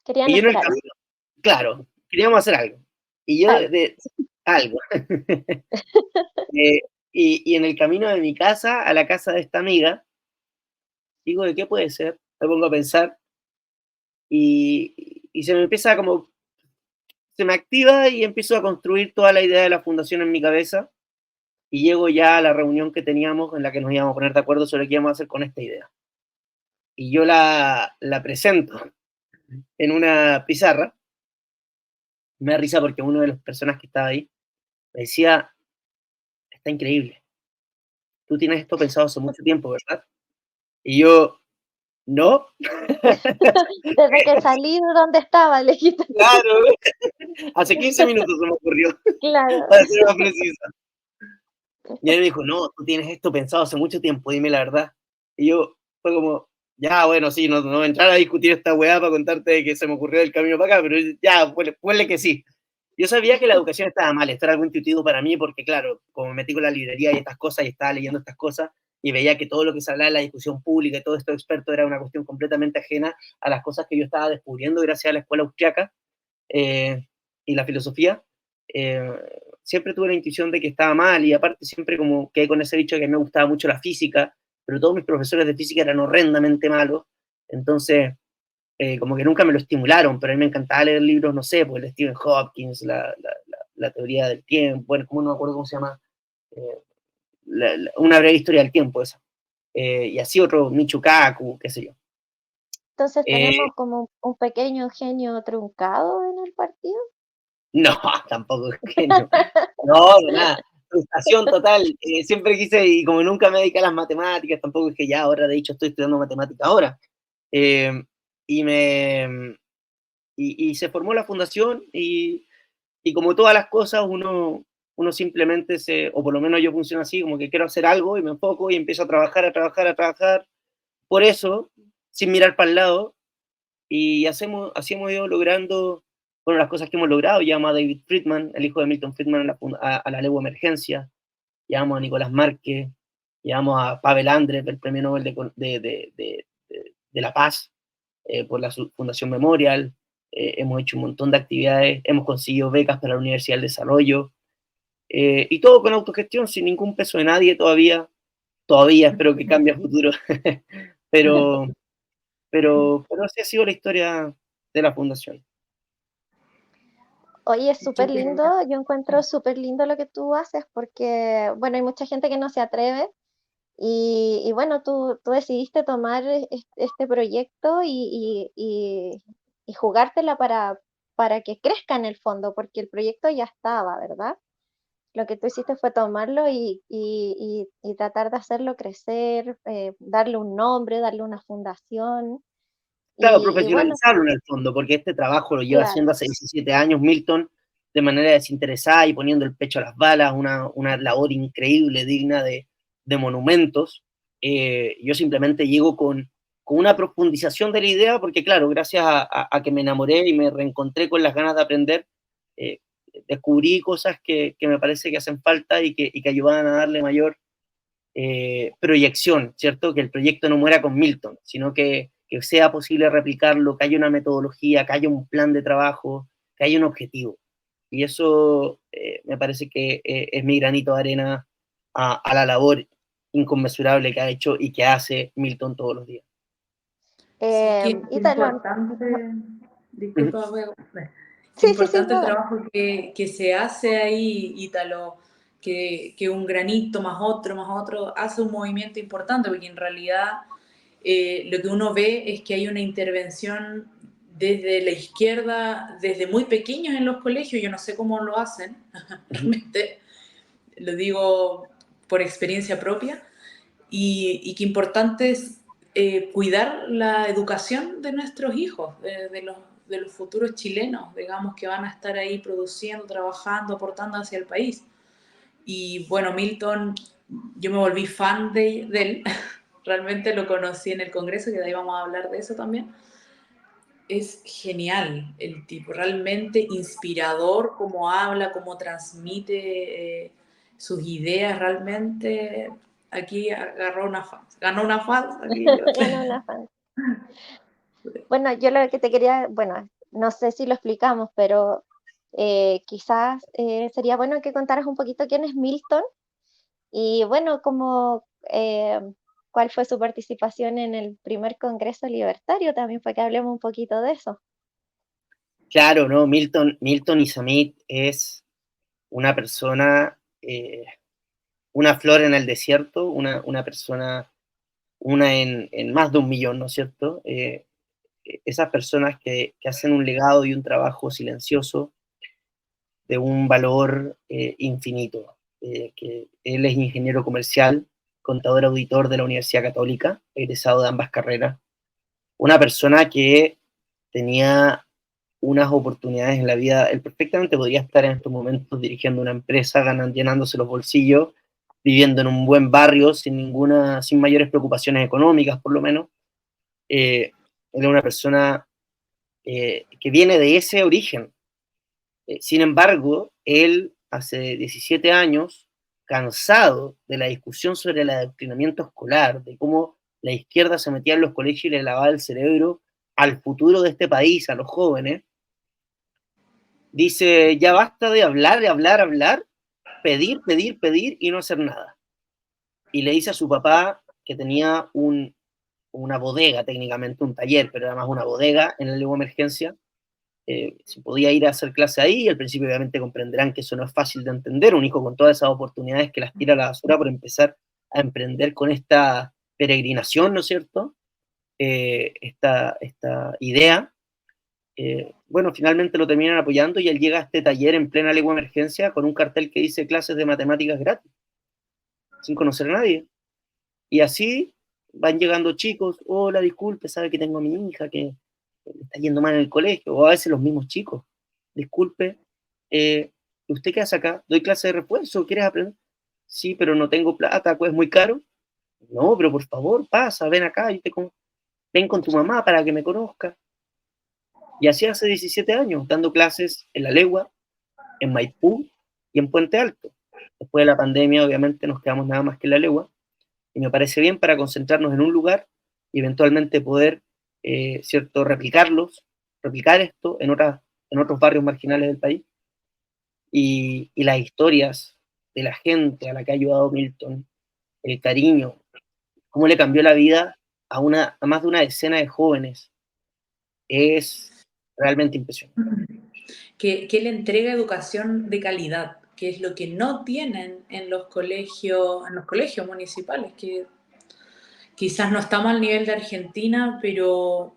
Querían Y yo en el hacer algo. camino, claro, queríamos hacer algo. Y yo Algo. algo. Y en el camino de mi casa a la casa de esta amiga, digo, ¿de qué puede ser? Me pongo a pensar y se me empieza como, se me activa y empiezo a construir toda la idea de la fundación en mi cabeza y llego ya a la reunión que teníamos en la que nos íbamos a poner de acuerdo sobre qué íbamos a hacer con esta idea. Y yo la presento en una pizarra. Me da risa porque una de las personas que estaba ahí me decía, está increíble, tú tienes esto pensado hace mucho tiempo, ¿verdad? Y yo, no, Desde que salí de donde estaba, le dijiste. claro, hace 15 minutos se me ocurrió, Claro. para ser más precisa. Y él me dijo, no, tú tienes esto pensado hace mucho tiempo, dime la verdad. Y yo, fue como, ya, bueno, sí, no voy a entrar a discutir esta weá para contarte que se me ocurrió el camino para acá, pero ya, ponle que sí. Yo sabía que la educación estaba mal, esto era algo intuitivo para mí, porque claro, como me metí con la librería y estas cosas, y estaba leyendo estas cosas, y veía que todo lo que se hablaba en la discusión pública y todo esto experto era una cuestión completamente ajena a las cosas que yo estaba descubriendo gracias a la escuela austriaca y la filosofía. Eh, Siempre tuve la intuición de que estaba mal, y aparte siempre como quedé con ese dicho de que me gustaba mucho la física, pero todos mis profesores de física eran horrendamente malos, entonces como que nunca me lo estimularon, pero a mí me encantaba leer libros, no sé, pues el Stephen Hopkins, la teoría del tiempo, bueno, como no me acuerdo cómo se llama, eh, una breve historia del tiempo, esa. Y así otro, Michio Kaku, qué sé yo. Entonces Eh, tenemos como un pequeño genio truncado en el partido. no, tampoco es que no, no, nada, frustración total. Siempre quise, y como nunca me dediqué a las matemáticas, tampoco es que ya ahora, de hecho, estoy estudiando matemáticas ahora. Eh, y me, y se formó la fundación y como todas las cosas, uno simplemente o por lo menos yo funciono así, como que quiero hacer algo y me enfoco y empiezo a trabajar, a trabajar, a trabajar, por eso, sin mirar para el lado, y así hemos ido logrando, bueno, las cosas que hemos logrado. Llamamos a David Friedman, el hijo de Milton Friedman, a la Legua Emergencia, llamamos a Nicolás Márquez, llamamos a Pavel Andreev, el premio Nobel de la Paz, por la Fundación Memorial. Hemos hecho un montón de actividades, hemos conseguido becas para la Universidad del Desarrollo, y todo con autogestión, sin ningún peso de nadie todavía espero que cambie a futuro, pero, pero así ha sido la historia de la fundación. Oye, es súper lindo, yo encuentro súper lindo lo que tú haces porque, bueno, hay mucha gente que no se atreve y bueno, tú decidiste tomar este proyecto y jugártela para que crezca en el fondo, porque el proyecto ya estaba, ¿verdad? Lo que tú hiciste fue tomarlo y tratar de hacerlo crecer, darle un nombre, darle una fundación Claro, y bueno, profesionalizarlo en el fondo, porque este trabajo lo lleva claro. haciendo hace 17 años Milton, de manera desinteresada y poniendo el pecho a las balas, una labor increíble, digna de monumentos. Yo simplemente llego con una profundización de la idea, porque claro, gracias a que me enamoré y me reencontré con las ganas de aprender, eh, descubrí cosas que me parece que hacen falta y que ayudan a darle mayor proyección, ¿cierto? Que el proyecto no muera con Milton, sino que sea posible replicarlo, que haya una metodología, que haya un plan de trabajo, que haya un objetivo. Y eso me parece que es mi granito de arena a la labor inconmensurable que ha hecho y que hace Milton todos los días. Sí, qué Ítalo, importante, Ujú. disculpa, qué sí, sí, sí, importante el no, dale. trabajo que se hace ahí, Ítalo, que un granito más otro, hace un movimiento importante, porque en realidad lo que uno ve es que hay una intervención desde la izquierda, desde muy pequeños en los colegios, yo no sé cómo lo hacen, realmente lo digo por experiencia propia, y que importante es cuidar la educación de nuestros hijos, de los futuros chilenos, digamos, que van a estar ahí produciendo, trabajando, aportando hacia el país. Y bueno, Milton, yo me volví fan de él, realmente lo conocí en el Congreso, que de ahí vamos a hablar de eso también. Es genial el tipo, realmente inspirador, cómo habla, cómo transmite sus ideas, realmente aquí agarró una fan, ganó una fan, aquí yo. Ganó una fan. Bueno, yo lo que te quería, bueno, no sé si lo explicamos, pero quizás sería bueno que contaras un poquito quién es Milton y bueno, cuál fue su participación en el primer Congreso Libertario también, para que hablemos un poquito de eso. Claro, ¿no? Milton Isamit es una persona, una flor en el desierto, una persona, una en más de un millón, ¿no es cierto? Esas personas que hacen un legado y un trabajo silencioso de un valor infinito. Que él es ingeniero comercial, contador auditor de la Universidad Católica, egresado de ambas carreras. Una persona que tenía unas oportunidades en la vida. Él perfectamente podría estar en estos momentos dirigiendo una empresa, llenándose los bolsillos, viviendo en un buen barrio, sin mayores preocupaciones económicas, por lo menos. Él es una persona que viene de ese origen. Sin embargo, él hace 17 años, cansado de la discusión sobre el adoctrinamiento escolar, de cómo la izquierda se metía en los colegios y le lavaba el cerebro al futuro de este país, a los jóvenes, dice, ya basta de hablar, hablar, pedir, pedir, pedir y no hacer nada. Y le dice a su papá que tenía una bodega, técnicamente un taller, pero además una bodega en la Legua Emergencia, si podía ir a hacer clase ahí, y al principio obviamente comprenderán que eso no es fácil de entender, un hijo con todas esas oportunidades que las tira a la basura por empezar a emprender con esta peregrinación, ¿no es cierto? Esta idea. Bueno, finalmente lo terminan apoyando y él llega a este taller en plena Legua Emergencia con un cartel que dice clases de matemáticas gratis, sin conocer a nadie. Y así van llegando chicos, hola, disculpe, sabe que tengo a mi hija que le está yendo mal en el colegio, o a veces los mismos chicos. Disculpe, ¿usted qué hace acá? ¿Doy clase de refuerzo? ¿Quieres aprender? Sí, pero no tengo plata, pues es muy caro. No, pero por favor, pasa, ven acá, ven con tu mamá para que me conozca. Y así hace 17 años, dando clases en La Legua, en Maipú y en Puente Alto. Después de la pandemia, obviamente, nos quedamos nada más que en La Legua, y me parece bien para concentrarnos en un lugar y eventualmente poder, ¿cierto?, replicar esto en otros barrios marginales del país. Y las historias de la gente a la que ha ayudado Milton, el cariño, cómo le cambió la vida a más de una decena de jóvenes, es realmente impresionante. Que le entrega educación de calidad, que es lo que no tienen en los colegios municipales, que quizás no estamos al nivel de Argentina, pero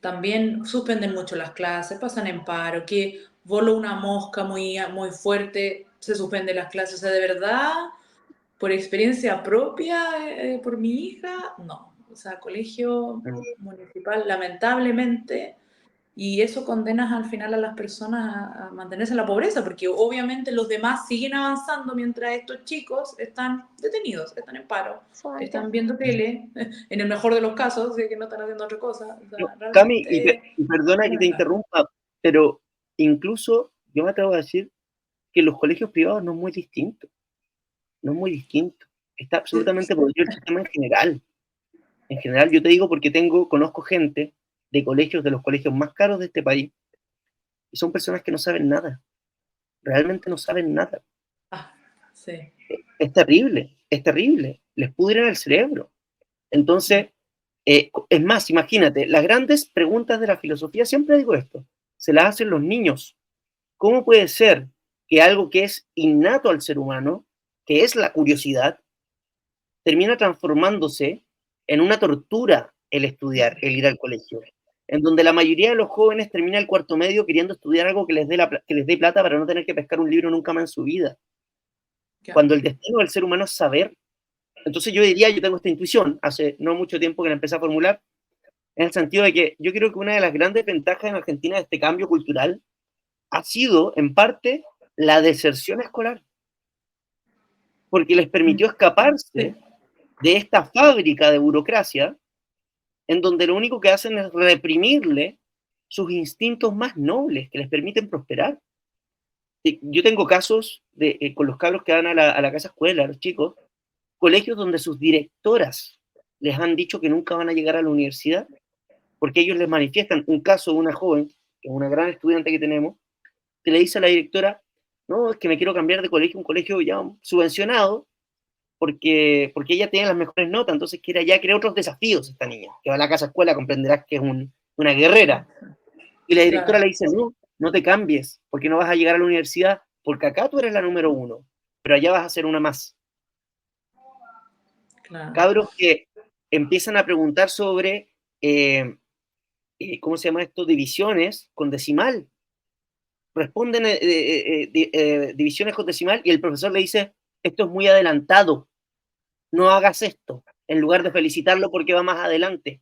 también suspenden mucho las clases, pasan en paro, que voló una mosca muy, muy fuerte, se suspenden las clases. O sea, de verdad, por experiencia propia, por mi hija, no. O sea, colegio municipal, lamentablemente, y eso condenas al final a las personas a mantenerse en la pobreza, porque obviamente los demás siguen avanzando mientras estos chicos están detenidos, están en paro, están viendo tele, en el mejor de los casos, que no están haciendo otra cosa. O sea, Cami, realmente y perdona que te interrumpa, pero incluso yo me atrevo a decir que los colegios privados no es muy distinto, no es muy distinto. Está absolutamente podrido el sistema en general. En general, yo te digo porque conozco gente de los colegios más caros de este país, y son personas que no saben nada, realmente no saben nada. Sí. Es terrible, les pudren el cerebro. Entonces, es más, imagínate, las grandes preguntas de la filosofía, siempre digo esto, se las hacen los niños. ¿Cómo puede ser que algo que es innato al ser humano, que es la curiosidad, termina transformándose en una tortura el estudiar, el ir al colegio? En donde la mayoría de los jóvenes termina el cuarto medio queriendo estudiar algo que les dé plata para no tener que pescar un libro nunca más en su vida. Cuando el destino del ser humano es saber. Entonces yo tengo esta intuición, hace no mucho tiempo que la empecé a formular, en el sentido de que yo creo que una de las grandes ventajas en Argentina de este cambio cultural ha sido, en parte, la deserción escolar, porque les permitió escaparse de esta fábrica de burocracia, en donde lo único que hacen es reprimirle sus instintos más nobles, que les permiten prosperar. Yo tengo casos con los cabros que van a la casa escuela, los chicos, colegios donde sus directoras les han dicho que nunca van a llegar a la universidad, porque ellos les manifiestan un caso de una joven, que es una gran estudiante que tenemos, que le dice a la directora, no, es que me quiero cambiar de colegio, un colegio ya subvencionado, porque ella tiene las mejores notas, entonces quiere otros desafíos esta niña, que va a la casa escuela, comprenderás que es una guerrera. Y la directora le dice, no te cambies, porque no vas a llegar a la universidad, porque acá tú eres la número 1, pero allá vas a ser una más. Cabros que empiezan a preguntar sobre, ¿cómo se llama esto? Divisiones con decimal. Responden divisiones con decimal y el profesor le dice, esto es muy adelantado, no hagas esto, en lugar de felicitarlo porque va más adelante.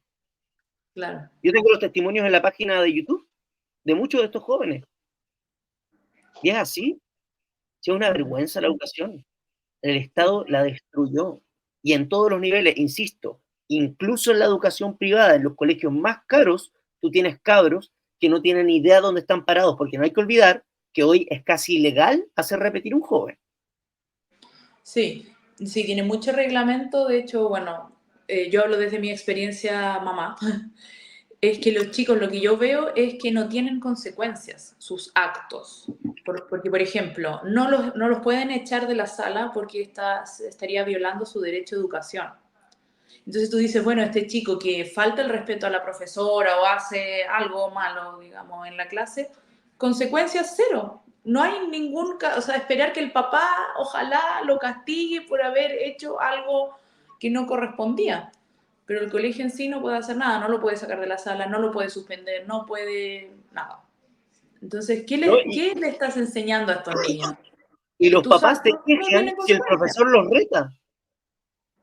Claro. Yo tengo los testimonios en la página de YouTube de muchos de estos jóvenes. Y es así. Es una vergüenza la educación. El Estado la destruyó. Y en todos los niveles, insisto, incluso en la educación privada, en los colegios más caros, tú tienes cabros que no tienen ni idea de dónde están parados, porque no hay que olvidar que hoy es casi ilegal hacer repetir un joven. Sí, sí, tiene mucho reglamento. De hecho, bueno, yo hablo desde mi experiencia mamá. Es que los chicos, lo que yo veo es que no tienen consecuencias sus actos. Porque, por ejemplo, no los pueden echar de la sala porque estaría violando su derecho a educación. Entonces tú dices, bueno, este chico que falta el respeto a la profesora o hace algo malo, digamos, en la clase, consecuencias cero. No hay o sea, esperar que el papá ojalá lo castigue por haber hecho algo que no correspondía. Pero el colegio en sí no puede hacer nada, no lo puede sacar de la sala, no lo puede suspender, no puede nada. Entonces, ¿No? ¿qué le estás enseñando a estos niños? Y Que los tus papás te actos no quejan tienen si el consecuencias. profesor los reta.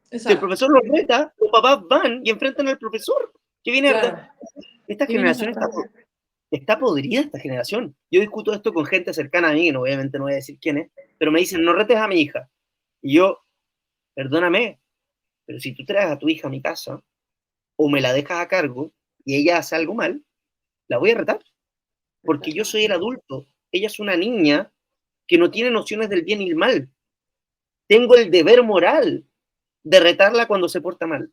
Si el Exacto. profesor los reta, los papás van y enfrentan al profesor. ¿Qué viene a retar? Claro. Esta ¿Qué vienes a generación está podrida, esta generación. Yo discuto esto con gente cercana a mí, no, obviamente no voy a decir quién es, pero me dicen, no retes a mi hija. Y yo, perdóname, pero si tú traes a tu hija a mi casa, o me la dejas a cargo, y ella hace algo mal, la voy a retar, porque yo soy el adulto, ella es una niña que no tiene nociones del bien y el mal. Tengo el deber moral de retarla cuando se porta mal.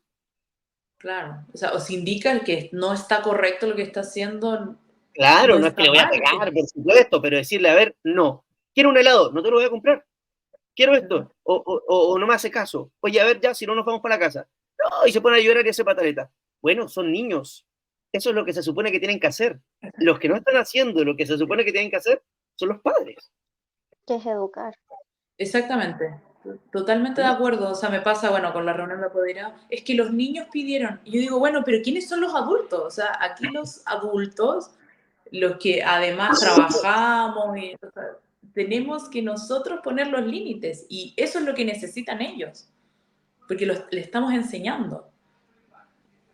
Claro, o sea, os indica que no está correcto lo que está haciendo, Claro, no no es que está le voy a mal. pegar, por supuesto, pero decirle, a ver, no, quiero un helado, no te lo voy a comprar, quiero esto, o no me hace caso, oye, a ver, ya, si no nos vamos para la casa. No, y se pone a llorar y hace pataleta. Bueno, son niños, eso es lo que se supone que tienen que hacer. Los que no están haciendo lo que se supone que tienen que hacer son los padres. Que es educar. Exactamente, totalmente de ¿Sí? acuerdo. O sea, me pasa, bueno, con la reunión de Apoderado, es que los niños pidieron. Y yo digo, bueno, pero ¿quiénes son los adultos? O sea, aquí los adultos, los que además trabajamos, o sea, tenemos que nosotros poner los límites. Y eso es lo que necesitan ellos, porque le estamos enseñando.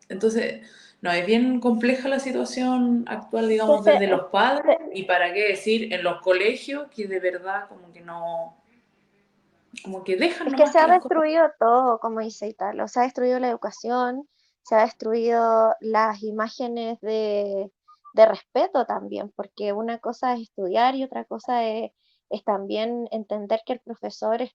Entonces, no, es bien compleja la situación actual, Que digamos, se, desde los padres, se- y para qué decir en los colegios, que de verdad como que no, como que dejan Es que nomás se que ha las cosas. destruido todo, como dice Italo. Se ha destruido la educación, se ha destruido las imágenes de respeto también, porque una cosa es estudiar y otra cosa es también entender que el profesor es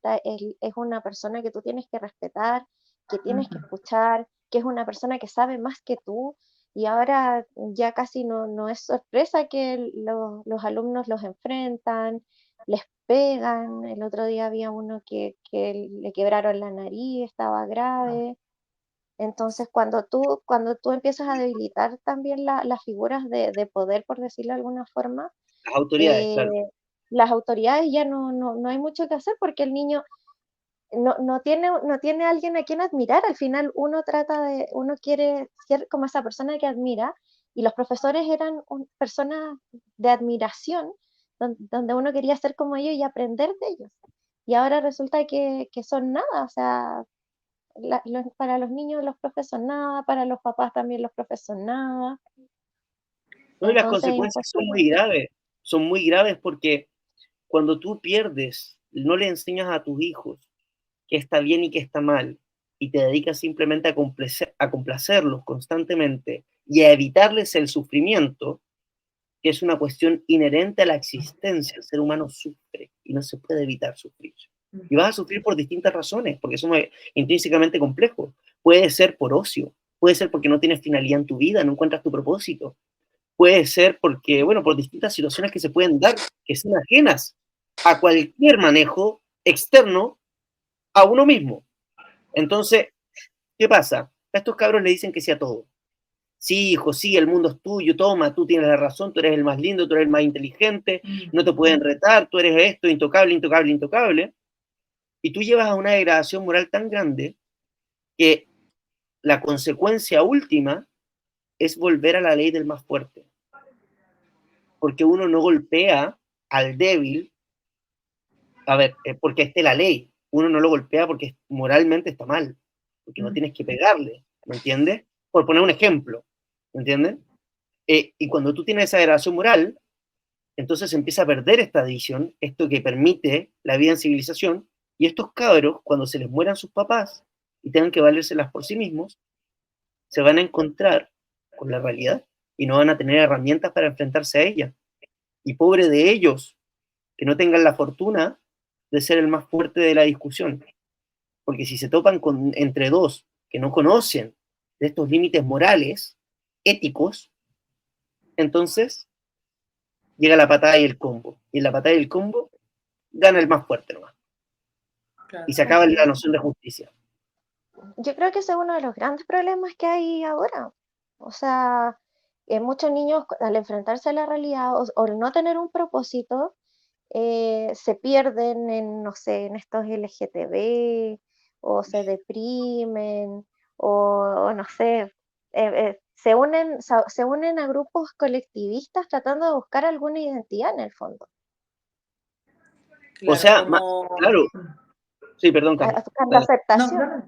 una persona que tú tienes que respetar, que tienes que escuchar, que es una persona que sabe más que tú. Y ahora ya casi no es sorpresa que los alumnos los enfrentan, les pegan. El otro día había uno que le quebraron la nariz, estaba grave. Entonces, cuando tú empiezas a debilitar también las figuras de poder, por decirlo de alguna forma, Las autoridades, eh, claro. las autoridades ya no hay mucho que hacer porque el niño no tiene alguien a quien admirar. Al final uno quiere ser como esa persona que admira, y los profesores eran personas de admiración, donde uno quería ser como ellos y aprender de ellos. Y ahora resulta que son nada, o sea, para los niños los profes son nada, para los papás también los profes son nada. No, y las Entonces es consecuencias imposible. son muy graves porque cuando tú pierdes, no le enseñas a tus hijos qué está bien y qué está mal, y te dedicas simplemente a complacerlos constantemente y a evitarles el sufrimiento, que es una cuestión inherente a la existencia. El ser humano sufre y no se puede evitar sufrir. Y vas a sufrir por distintas razones, porque somos intrínsecamente complejos. Puede ser por ocio, puede ser porque no tienes finalidad en tu vida, no encuentras tu propósito, puede ser porque, bueno, por distintas situaciones que se pueden dar, que son ajenas a cualquier manejo externo a uno mismo. Entonces, ¿qué pasa? A estos cabros le dicen que sea todo. Sí, hijo, sí, el mundo es tuyo, toma, tú tienes la razón, tú eres el más lindo, tú eres el más inteligente, no te pueden retar, tú eres esto, intocable, intocable, intocable. Y tú llevas a una degradación moral tan grande que la consecuencia última es volver a la ley del más fuerte. Porque uno no golpea al débil, a ver, porque esté la ley. Uno no lo golpea porque moralmente está mal, porque no tienes que pegarle, ¿me entiendes? Por poner un ejemplo, ¿me entienden? Y cuando tú tienes esa degradación moral, entonces empieza a perder esta adición, esto que permite la vida en civilización, y estos cabros, cuando se les mueran sus papás y tengan que valérselas por sí mismos, se van a encontrar con la realidad y no van a tener herramientas para enfrentarse a ella. Y pobre de ellos, que no tengan la fortuna de ser el más fuerte de la discusión, porque si se topan entre dos que no conocen de estos límites morales, éticos, entonces llega la patada y el combo. Y en la patada y el combo gana el más fuerte nomás. Y Claro. se acaba la noción de justicia. Yo creo que ese es uno de los grandes problemas que hay ahora. O sea, muchos niños al enfrentarse a la realidad o al no tener un propósito, se pierden en, no sé, en estos LGTB, o se deprimen, o no sé, se unen a grupos colectivistas tratando de buscar alguna identidad en el fondo, O Claro, sea, como... claro, sí, perdón, Cami. buscando Dale. No, aceptación. claro.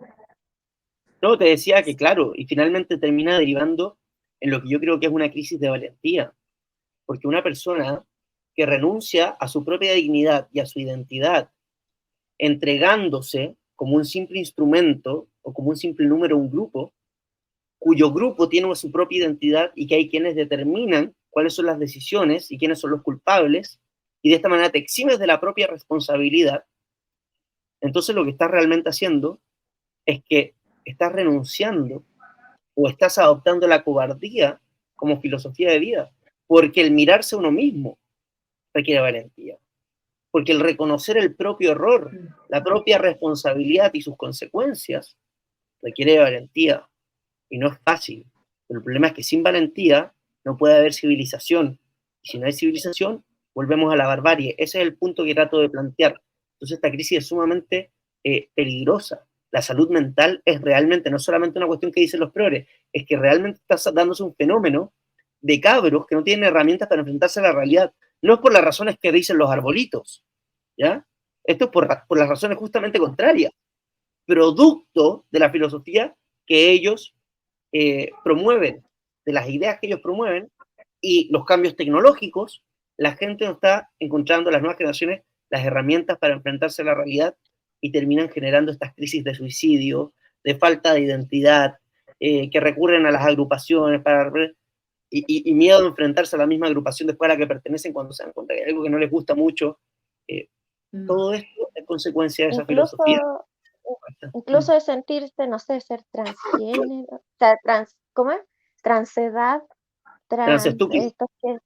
No, te decía que claro, y finalmente termina derivando en lo que yo creo que es una crisis de valentía, porque una persona que renuncia a su propia dignidad y a su identidad, entregándose como un simple instrumento o como un simple número a un grupo, cuyo grupo tiene su propia identidad y que hay quienes determinan cuáles son las decisiones y quiénes son los culpables, y de esta manera te eximes de la propia responsabilidad, entonces lo que estás realmente haciendo es que estás renunciando o estás adoptando la cobardía como filosofía de vida, porque el mirarse a uno mismo requiere valentía, porque el reconocer el propio error, la propia responsabilidad y sus consecuencias requiere valentía, y no es fácil. Pero el problema es que sin valentía no puede haber civilización, y si no hay civilización, volvemos a la barbarie. Ese es el punto que trato de plantear. Entonces esta crisis es sumamente peligrosa. La salud mental es realmente no solamente una cuestión que dicen los progres, es que realmente está dándose un fenómeno de cabros que no tienen herramientas para enfrentarse a la realidad. No es por las razones que dicen los arbolitos, ¿ya? Esto es por las razones justamente contrarias, producto de la filosofía que ellos promueven, de las ideas que ellos promueven y los cambios tecnológicos, la gente no está encontrando, las nuevas generaciones, las herramientas para enfrentarse a la realidad y terminan generando estas crisis de suicidio, de falta de identidad, que recurren a las agrupaciones para y miedo de enfrentarse a la misma agrupación después a la que pertenecen cuando se dan cuenta que hay algo que no les gusta mucho. Eh, Todo esto es consecuencia de esa filosofía. Incluso, incluso de sentirse, no sé, ser transgénero, o sea, ¿cómo es? Transedad, Transestúpido. estos que,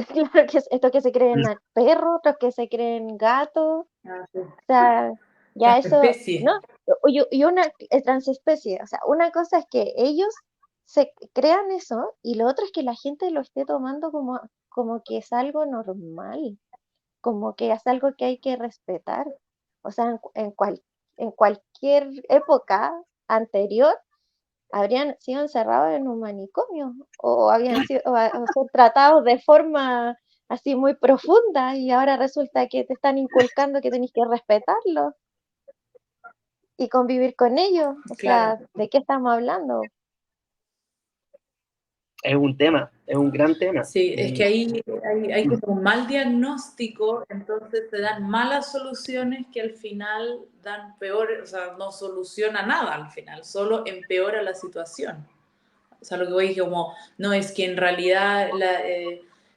claro que es esto que se creen perros, otros que se creen gatos, Ah, sí. o sea, ya eso, Transespecie. ¿no? Y una transespecie, o sea, una cosa es que ellos se crean eso y lo otro es que la gente lo esté tomando como que es algo normal, como que es algo que hay que respetar. O sea, en cualquier época anterior habrían sido encerrados en un manicomio o habían sido o ser tratados de forma así muy profunda y ahora resulta que te están inculcando que tenés que respetarlo y convivir con ellos. O Claro. sea, ¿de qué estamos hablando? Es un tema, es un gran tema. Sí, es que ahí hay como un mal diagnóstico, entonces te dan malas soluciones que al final dan peor, o sea, no soluciona nada al final, solo empeora la situación. O sea, lo que voy es como, no, es que en realidad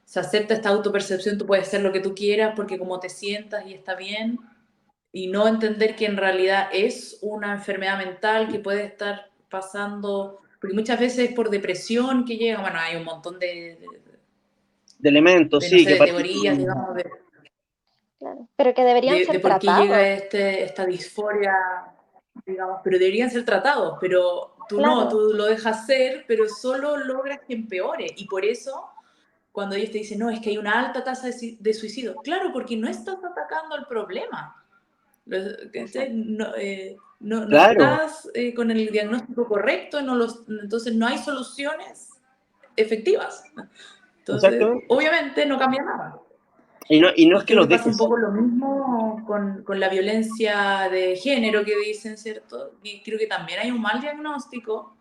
se acepta esta autopercepción, tú puedes ser lo que tú quieras porque como te sientas y está bien, y no entender que en realidad es una enfermedad mental que puede estar pasando, porque muchas veces es por depresión que llega, bueno, hay un montón De elementos, no sí, sé, que de parece teorías, digamos, Claro. Pero que deberían de ser por qué llega tratados, esta disforia, digamos, pero deberían ser tratados, pero tú no, claro. tú lo dejas ser, pero solo logras que empeore, y por eso cuando ellos te dicen, no, es que hay una alta tasa de suicidio, claro, porque no estás atacando el problema. ¿Cachai? No claro, estás con el diagnóstico correcto, entonces no hay soluciones efectivas. Entonces, exactamente. obviamente no cambia nada. Y no es Y que creo los que pasa un dejes poco solos. lo mismo con la violencia de género que dicen, ¿cierto? Y creo que también hay un mal diagnóstico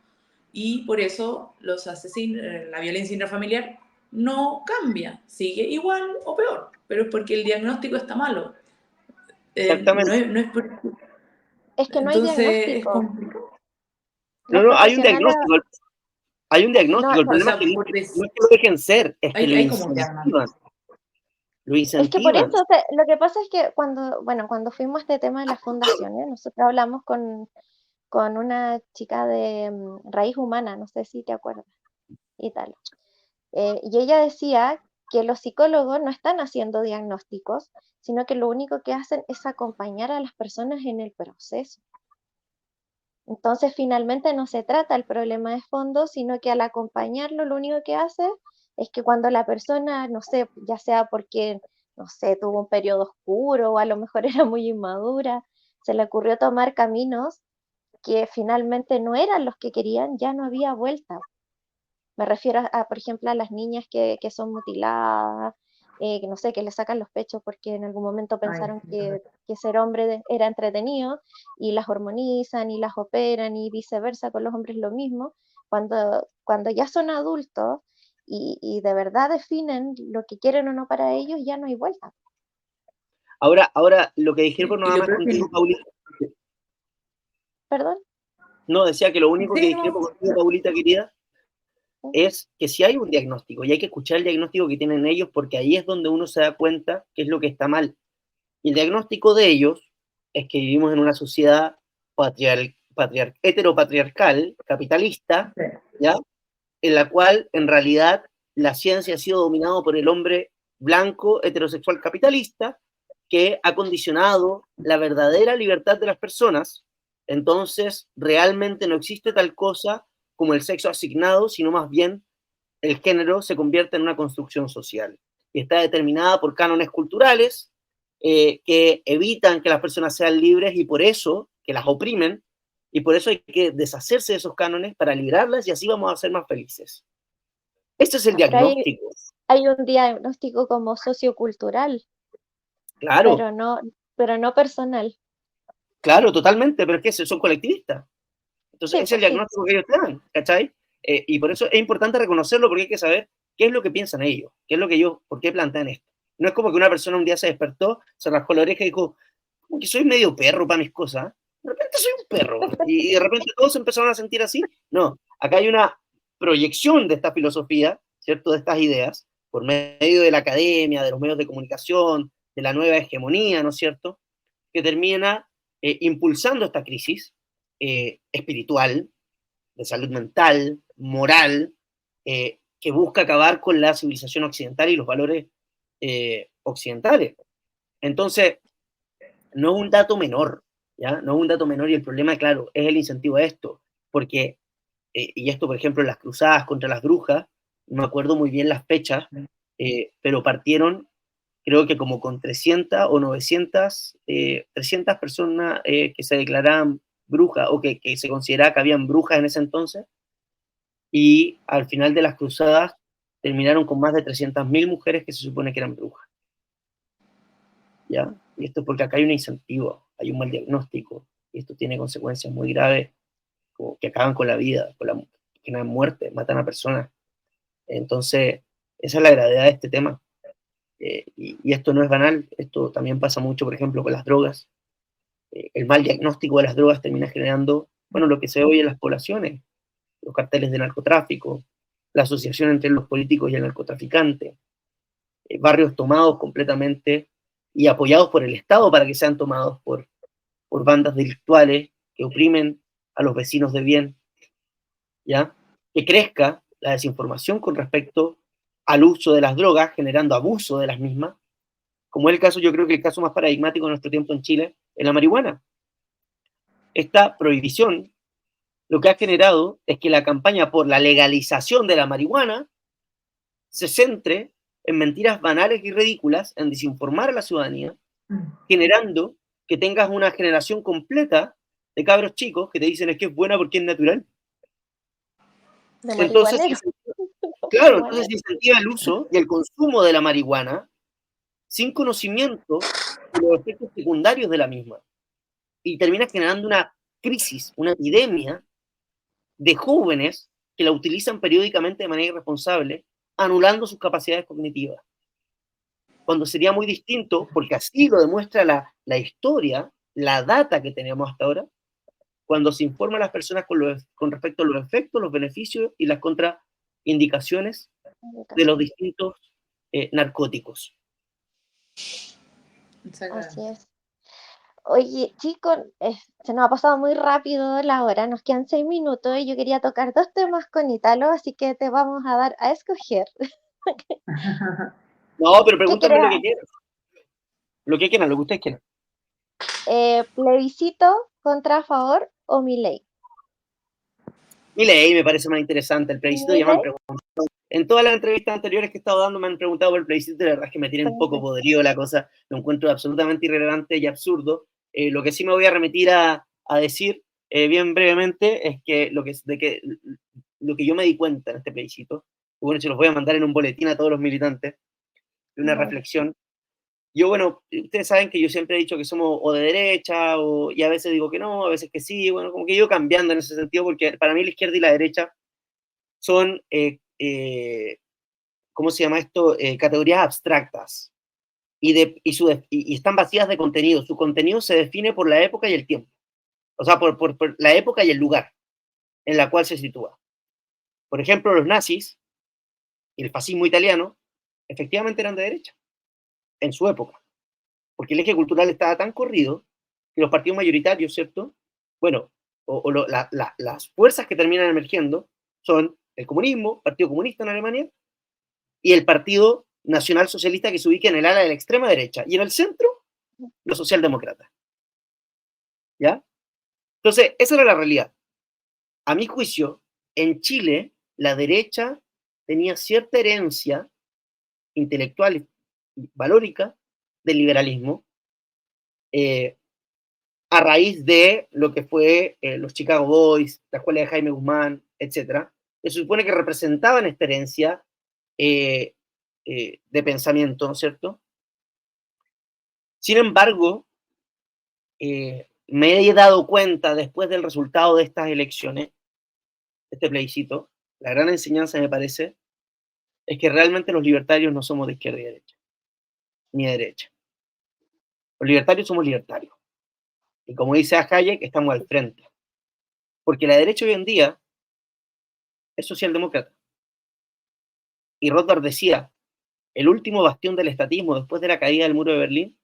y por eso los asesinos, la violencia intrafamiliar no cambia, sigue igual o peor, pero es porque el diagnóstico está malo. Exactamente. No es Es que no hay entonces es diagnóstico. complicado. No, Los no, profesionales, hay un no, diagnóstico. El O problema es que sea, no, no es que lo dejen ser, es que lo hay como un incentivan. diagnóstico. Lo es que por eso, incentivan. o sea, lo que pasa es que cuando fuimos a este tema de las fundaciones, nosotros hablamos con una chica de Raíz Humana, no sé si te acuerdas, y tal. Y ella decía que los psicólogos no están haciendo diagnósticos, sino que lo único que hacen es acompañar a las personas en el proceso. Entonces, finalmente no se trata el problema de fondo, sino que al acompañarlo, lo único que hace es que cuando la persona, no sé, ya sea porque, no sé, tuvo un periodo oscuro o a lo mejor era muy inmadura, se le ocurrió tomar caminos que finalmente no eran los que querían, ya no había vuelta. Me refiero por ejemplo, a las niñas que son mutiladas, no sé, que le sacan los pechos porque en algún momento Ay, pensaron sí, que ser hombre era entretenido y las hormonizan y las operan y viceversa con los hombres lo mismo, cuando ya son adultos y de verdad definen lo que quieren o no para ellos, ya no hay vuelta. Ahora, lo que discrepo y lo nada más peor es contigo, que... Paulita, ¿Perdón? no, decía que lo único que Sí, discrepo no. contigo, Paulita querida, es que si hay un diagnóstico y hay que escuchar el diagnóstico que tienen ellos, porque ahí es donde uno se da cuenta qué es lo que está mal. Y el diagnóstico de ellos es que vivimos en una sociedad heteropatriarcal, capitalista, Sí. ¿ya? En la cual en realidad la ciencia ha sido dominada por el hombre blanco, heterosexual, capitalista, que ha condicionado la verdadera libertad de las personas. Entonces, realmente no existe tal cosa como el sexo asignado, sino más bien el género se convierte en una construcción social y está determinada por cánones culturales que evitan que las personas sean libres y por eso que las oprimen, y por eso hay que deshacerse de esos cánones para librarlas y así vamos a ser más felices. Ese es el Pero diagnóstico. hay un diagnóstico como sociocultural, Claro, pero no personal. claro, totalmente, pero es que son colectivistas. Entonces, ese Sí, es el pues sí. diagnóstico que ellos te dan, ¿cachai? Y por eso es importante reconocerlo porque hay que saber qué es lo que piensan ellos, qué es lo que ellos, por qué plantean esto. No es como que una persona un día se despertó, se rascó la oreja y dijo, como que soy medio perro para mis cosas. De repente soy un perro. Y de repente todos se empezaron a sentir así. No, acá hay una proyección de esta filosofía, ¿cierto? De estas ideas, por medio de la academia, de los medios de comunicación, de la nueva hegemonía, ¿no es cierto? Que termina impulsando esta crisis espiritual, de salud mental, moral, que busca acabar con la civilización occidental y los valores occidentales. Entonces, no es un dato menor, ¿ya? No es un dato menor y el problema, claro, es el incentivo a esto, porque, y esto, por ejemplo, en las cruzadas contra las brujas, no me acuerdo muy bien las fechas, pero partieron, creo que como con 300 o 900, 300 personas que se declaraban brujas o que se consideraba que habían brujas en ese entonces, y al final de las cruzadas terminaron con más de 300.000 mujeres que se supone que eran brujas, ¿ya? Y esto es porque acá hay un incentivo, hay un mal diagnóstico, y esto tiene consecuencias muy graves, como que acaban con la vida, con la generan muerte, matan a personas. Entonces, esa es la gravedad de este tema. Y esto no es banal, esto también pasa mucho, por ejemplo, con las drogas. El mal diagnóstico de las drogas termina generando, bueno, lo que se ve hoy en las poblaciones, los carteles de narcotráfico, la asociación entre los políticos y el narcotraficante, barrios tomados completamente y apoyados por el Estado para que sean tomados por bandas delictuales que oprimen a los vecinos de bien, ¿ya? Que crezca la desinformación con respecto al uso de las drogas, generando abuso de las mismas, como es el caso, yo creo que el caso más paradigmático de nuestro tiempo en Chile es la marihuana. Esta prohibición lo que ha generado es que la campaña por la legalización de la marihuana se centre en mentiras banales y ridículas, en desinformar a la ciudadanía, generando que tengas una generación completa de cabros chicos que te dicen es que es buena porque es natural. De Entonces, marihuanero. claro, entonces Marihuanero. se incentiva el uso y el consumo de la marihuana sin conocimiento de los efectos secundarios de la misma. Y termina generando una crisis, una epidemia de jóvenes que la utilizan periódicamente de manera irresponsable, anulando sus capacidades cognitivas. Cuando sería muy distinto, porque así lo demuestra la historia, la data que tenemos hasta ahora, cuando se informa a las personas con respecto a los efectos, los beneficios y las contraindicaciones de los distintos narcóticos. Así es. Oye, chicos, se nos ha pasado muy rápido la hora, nos quedan 6 minutos y yo quería tocar dos temas con Italo, así que te vamos a dar a escoger. No, pero ¿Qué pregúntame quieres? lo que quieran, lo que quieran, lo que ustedes quieran. ¿Plebiscito contra a favor o Milei? Milei me parece más interesante, el plebiscito ya me han ¿Milei? preguntado. En todas las entrevistas anteriores que he estado dando me han preguntado por el plebiscito, la verdad es que me tiene un poco podrido la cosa, lo encuentro absolutamente irrelevante y absurdo. Lo que sí me voy a remitir a decir bien brevemente es que lo que yo me di cuenta en este plebiscito, bueno, se los voy a mandar en un boletín a todos los militantes, y una reflexión. Yo, bueno, ustedes saben que yo siempre he dicho que somos o de derecha, y a veces digo que no, a veces que sí, bueno, como que he ido cambiando en ese sentido, porque para mí la izquierda y la derecha son, ¿cómo se llama esto? Categorías abstractas, y están vacías de contenido. Su contenido se define por la época y el tiempo, o sea, por la época y el lugar en la cual se sitúa. Por ejemplo, los nazis y el fascismo italiano efectivamente eran de derecha, en su época, porque el eje cultural estaba tan corrido que los partidos mayoritarios, ¿cierto? Bueno, las fuerzas que terminan emergiendo son el comunismo, Partido Comunista en Alemania, y el Partido Nacional Socialista, que se ubica en el ala de la extrema derecha, y en el centro, los socialdemócratas. ¿Ya? Entonces, esa era la realidad. A mi juicio, en Chile, la derecha tenía cierta herencia intelectual y valórica del liberalismo, a raíz de lo que fue los Chicago Boys, la escuela de Jaime Guzmán, etc., que se supone que representaban esta herencia de pensamiento, ¿no es cierto? Sin embargo, me he dado cuenta después del resultado de estas elecciones, este plebiscito, la gran enseñanza me parece, es que realmente los libertarios no somos de izquierda y derecha, ni de derecha. Los libertarios somos libertarios. Y como dice Hayek, estamos al frente. Porque la derecha hoy en día es socialdemócrata. Y Rothbard decía, el último bastión del estatismo después de la caída del muro de Berlín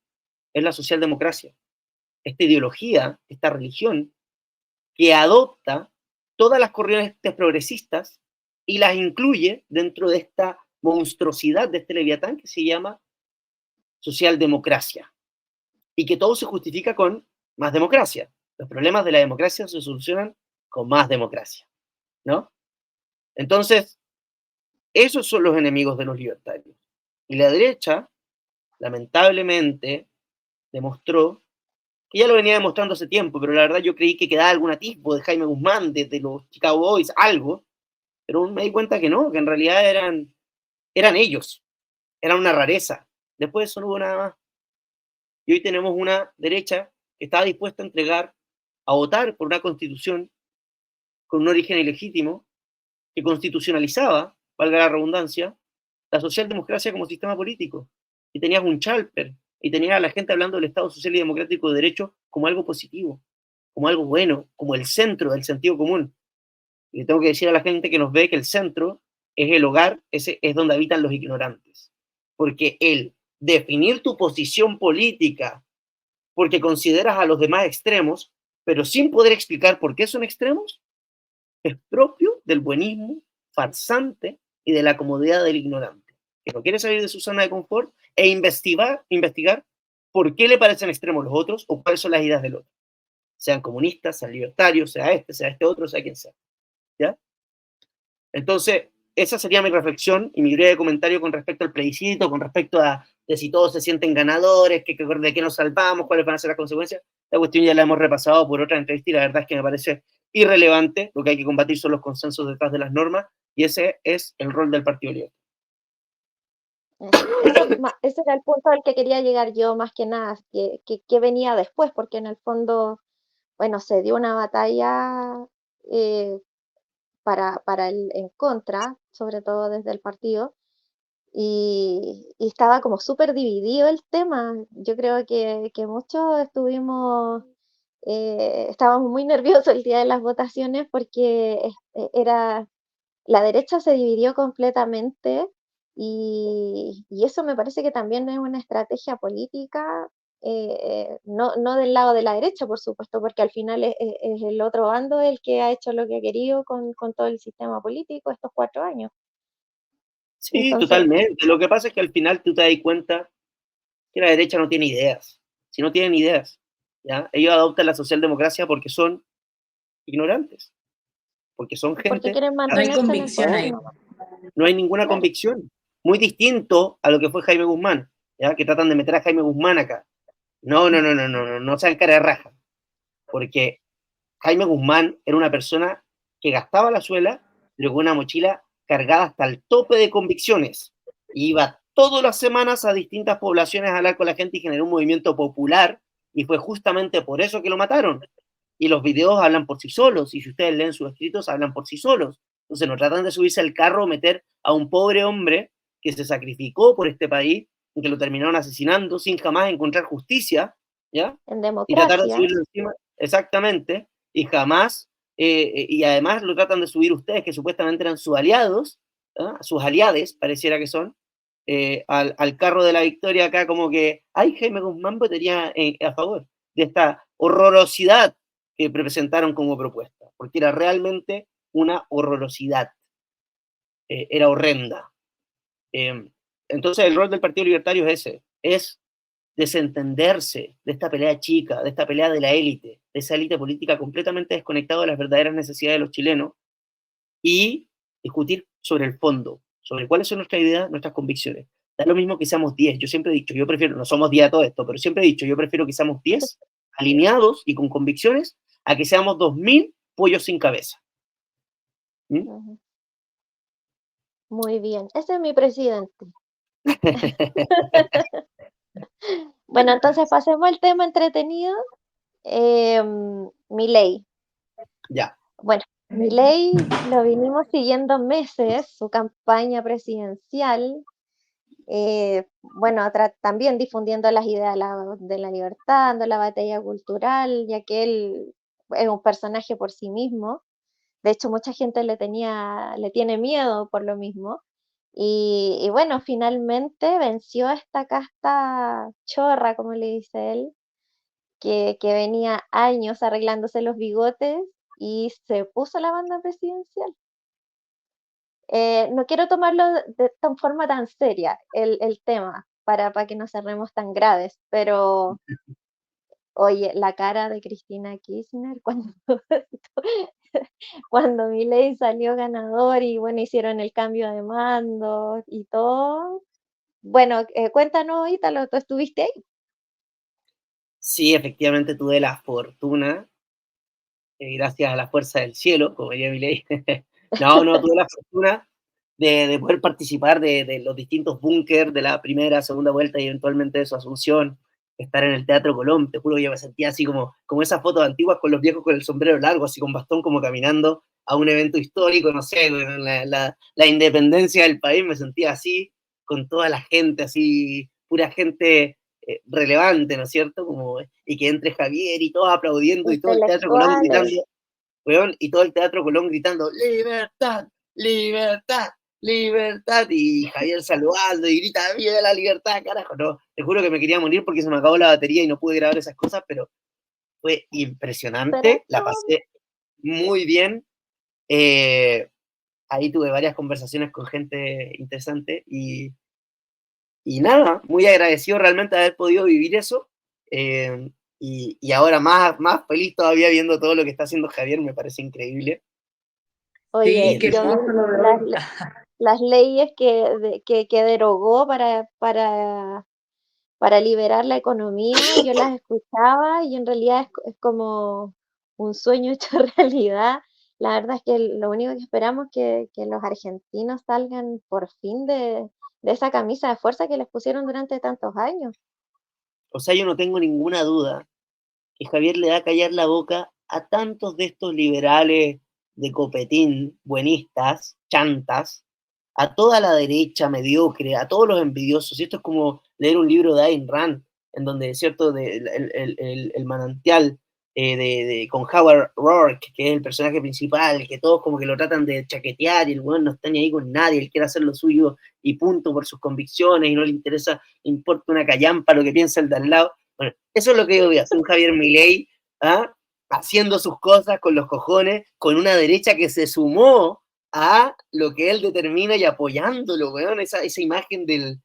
es la socialdemocracia. Esta ideología, esta religión, que adopta todas las corrientes progresistas y las incluye dentro de esta monstruosidad, de este leviatán que se llama socialdemocracia. Y que todo se justifica con más democracia. Los problemas de la democracia se solucionan con más democracia, ¿no? Entonces, esos son los enemigos de los libertarios. Y la derecha, lamentablemente, demostró, que ya lo venía demostrando hace tiempo, pero la verdad yo creí que quedaba algún atisbo de Jaime Guzmán, de los Chicago Boys, algo, pero me di cuenta que no, que en realidad eran ellos, eran una rareza. Después de eso no hubo nada más. Y hoy tenemos una derecha que estaba dispuesta a votar por una constitución con un origen ilegítimo, que constitucionalizaba, valga la redundancia, la socialdemocracia como sistema político. Y tenías un Chalper, y tenías a la gente hablando del Estado social y democrático de derecho como algo positivo, como algo bueno, como el centro del sentido común. Y le tengo que decir a la gente que nos ve que el centro es el hogar, ese es donde habitan los ignorantes. Porque el definir tu posición política porque consideras a los demás extremos, pero sin poder explicar por qué son extremos, es propio del buenismo farsante y de la comodidad del ignorante, que no quiere salir de su zona de confort e investigar por qué le parecen extremos los otros o cuáles son las ideas del otro. Sean comunistas, sean libertarios, sea este otro, sea quien sea. ¿Ya? Entonces, esa sería mi reflexión y mi breve comentario con respecto al plebiscito, con respecto a de si todos se sienten ganadores, de qué nos salvamos, cuáles van a ser las consecuencias. La cuestión ya la hemos repasado por otra entrevista y la verdad es que me parece irrelevante. Lo que hay que combatir son los consensos detrás de las normas y ese es el rol del Partido Liberal. Ese era el punto al que quería llegar yo más que nada, que venía después, porque en el fondo, bueno, se dio una batalla para el en contra, sobre todo desde el partido, y estaba como súper dividido el tema. Yo creo que muchos estábamos muy nerviosos el día de las votaciones porque la derecha se dividió completamente y eso me parece que también es una estrategia política, no del lado de la derecha, por supuesto, porque al final es el otro bando el que ha hecho lo que ha querido con todo el sistema político estos 4 años. Sí, Entonces, totalmente. Lo que pasa es que al final tú te das cuenta que la derecha no tiene ideas. Si no tienen ideas, ¿ya? Ellos adoptan la socialdemocracia porque son ignorantes, porque son porque gente. quieren No hay mantenerse en el convicción poder, ahí. ¿no? No hay ninguna Claro. convicción. Muy distinto a lo que fue Jaime Guzmán, ¿ya? Que tratan de meter a Jaime Guzmán acá. No sean cara de raja, porque Jaime Guzmán era una persona que gastaba la suela, pero con una mochila cargada hasta el tope de convicciones. Iba todas las semanas a distintas poblaciones a hablar con la gente y generó un movimiento popular, y fue justamente por eso que lo mataron. Y los videos hablan por sí solos, y si ustedes leen sus escritos, hablan por sí solos. Entonces no tratan de subirse al carro o meter a un pobre hombre que se sacrificó por este país y que lo terminaron asesinando sin jamás encontrar justicia, ¿ya? En Y tratar de democracia. subirlo encima, exactamente, y jamás, y además lo tratan de subir ustedes, que supuestamente eran sus aliados, ¿ah? Sus aliades, pareciera que son, al carro de la victoria acá, como que, ay, Jaime Guzmán votaría a favor de esta horrorosidad que presentaron como propuesta, porque era realmente una horrorosidad, era horrenda. Entonces el rol del Partido Libertario es ese, es desentenderse de esta pelea chica, de esta pelea de la élite, de esa élite política completamente desconectada de las verdaderas necesidades de los chilenos, y discutir sobre el fondo, sobre cuáles son nuestras ideas, nuestras convicciones. Da lo mismo que seamos 10, yo siempre he dicho, yo prefiero, no somos 10 a todo esto, pero siempre he dicho, yo prefiero que seamos 10 alineados y con convicciones, a que seamos 2000 pollos sin cabeza. ¿Mm? Muy bien, ese es mi presidente. Bueno, entonces pasemos al tema entretenido. Milei. Ya. Bueno, Milei lo vinimos siguiendo meses, su campaña presidencial. Bueno, también difundiendo las ideas de la libertad, dando la batalla cultural, ya que él es un personaje por sí mismo. De hecho, mucha gente le tiene miedo por lo mismo. Y bueno, finalmente venció a esta casta chorra, como le dice él, que venía años arreglándose los bigotes y se puso la banda presidencial. No quiero tomarlo de forma tan seria el tema, para que no cerremos tan graves, pero oye, la cara de Cristina Kirchner cuando, cuando Milei salió ganador y bueno, hicieron el cambio de mando y todo. Bueno, cuéntanos, Ítalo, ¿tú estuviste ahí? Sí, efectivamente tuve la fortuna, gracias a la fuerza del cielo, como diría Milei. No, tuve la fortuna de poder participar de los distintos búnkers de la primera, segunda vuelta y eventualmente de su asunción, estar en el Teatro Colón. Te juro que yo me sentía así como esas fotos antiguas con los viejos con el sombrero largo, así con bastón, como caminando a un evento histórico, no sé, la independencia del país, me sentía así, con toda la gente, así, pura gente relevante, ¿no es cierto? Y que entre Javier y todos aplaudiendo y todo el Teatro Colón Intelectuales. gritando, weón, y todo el Teatro Colón gritando, ¡libertad! ¡Libertad! ¡Libertad! Y Javier saludando y grita, ¡viva la libertad, carajo! No, te juro que me quería morir porque se me acabó la batería y no pude grabar esas cosas, pero fue impresionante, la ¿Cierto? pasé muy bien. Ahí tuve varias conversaciones con gente interesante y nada, muy agradecido realmente de haber podido vivir eso. Y ahora más feliz todavía viendo todo lo que está haciendo Javier, me parece increíble. Sí, Oye, qué yo vi hermoso lo de las, hoy. las leyes que derogó para liberar la economía, yo las escuchaba y en realidad es como un sueño hecho realidad. La verdad es que lo único que esperamos es que los argentinos salgan por fin de esa camisa de fuerza que les pusieron durante tantos años. O sea, yo no tengo ninguna duda que Javier le da a callar la boca a tantos de estos liberales de copetín, buenistas, chantas, a toda la derecha mediocre, a todos los envidiosos. Y esto es como leer un libro de Ayn Rand, en donde, ¿cierto?, el manantial con Howard Rourke, que es el personaje principal, que todos como que lo tratan de chaquetear y el weón no está ni ahí con nadie, él quiere hacer lo suyo y punto por sus convicciones y no le interesa, le importa una callampa lo que piensa el de al lado. Bueno, eso es lo que yo veo, un Javier Milei, ¿ah?, haciendo sus cosas con los cojones, con una derecha que se sumó a lo que él determina y apoyándolo, weón, esa imagen del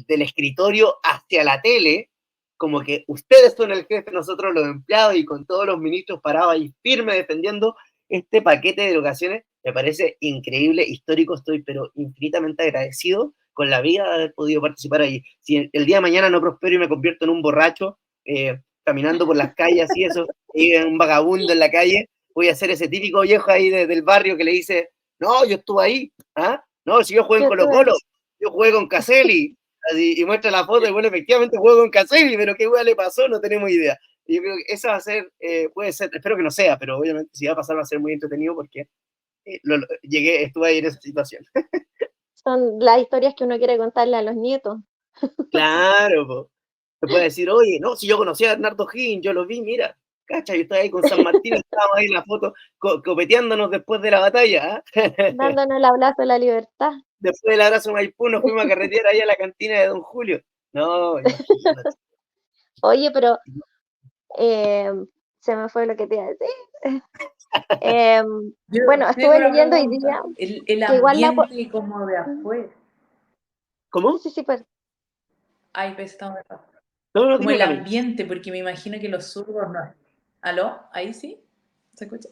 escritorio hacia la tele, como que ustedes son el jefe, nosotros los empleados, y con todos los ministros parados ahí firmes defendiendo este paquete de derogaciones, me parece increíble, histórico, estoy pero infinitamente agradecido con la vida de haber podido participar ahí. Si el día de mañana no prospero y me convierto en un borracho, caminando por las calles y eso, y un vagabundo en la calle, voy a ser ese típico viejo ahí del barrio que le dice, no, yo estuve ahí, ¿ah? No, si yo jugué en Yo Colo tuve, Colo, yo jugué con Caselli, así, y muestra la foto y bueno, efectivamente juego con Caselli, pero qué hueá le pasó, no tenemos idea. Y yo creo que esa va a ser, puede ser, espero que no sea, pero obviamente si va a pasar va a ser muy entretenido porque estuve ahí en esa situación. Son las historias que uno quiere contarle a los nietos. Claro, po. Se puede decir, oye, no, si yo conocía a Bernardo Higgins, yo lo vi, mira, cacha, yo estaba ahí con San Martín, estábamos ahí en la foto, copeteándonos después de la batalla, ¿eh? Dándonos el abrazo de la libertad. Después del abrazo Maipú nos fuimos a carretear ahí a la cantina de Don Julio. No, imagínate. Oye, pero eh, se me fue lo que te iba a decir. Eh, Yo bueno, tengo estuve una leyendo hoy día pregunta. El que igual ambiente como de afuera. Sí, ¿Cómo? sí, sí, pues. Ay, pues estamos de acuerdo. No, no, Como dime, el Cami. ambiente, porque me imagino que los zurdos no. ¿Aló? ¿Ahí sí? ¿Se escucha?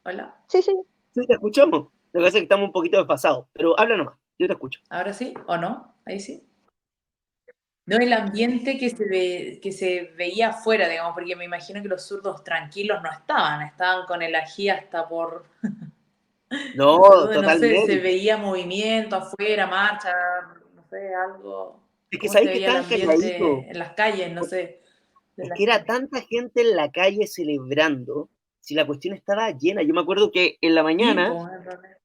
¿Hola? Sí, sí. Sí, te escuchamos. Lo que pasa es que estamos un poquito desfasados, pero habla nomás, yo te escucho. ¿Ahora sí? ¿O no? ¿Ahí sí? No, el ambiente que se veía afuera, digamos, porque me imagino que los zurdos tranquilos no estaban, estaban con el ají hasta por no sé No, dónde, no sé, se totalmente. veía movimiento afuera, marcha, no sé, algo, Es que cómo se sabéis que veía el estaban calladitos. ambiente en las calles, no sé, de Es la que era gente. tanta gente en la calle celebrando, si la cuestión estaba llena. Yo me acuerdo que en la Sí, mañana pues, en realidad.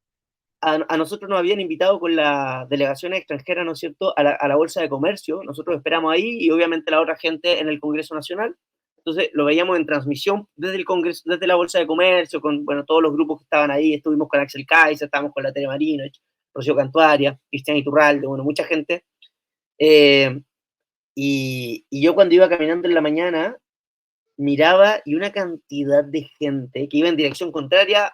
a nosotros nos habían invitado con la delegación extranjera, ¿no es cierto?, a la Bolsa de Comercio. Nosotros esperamos ahí y obviamente la otra gente en el Congreso Nacional. Entonces lo veíamos en transmisión desde el Congreso, desde la Bolsa de Comercio, con bueno, todos los grupos que estaban ahí. Estuvimos con Axel Kaiser, estábamos con la Tere Marino, Rocío Cantuaria, Cristian Iturralde, bueno, mucha gente. Eh, y yo cuando iba caminando en la mañana, miraba y una cantidad de gente que iba en dirección contraria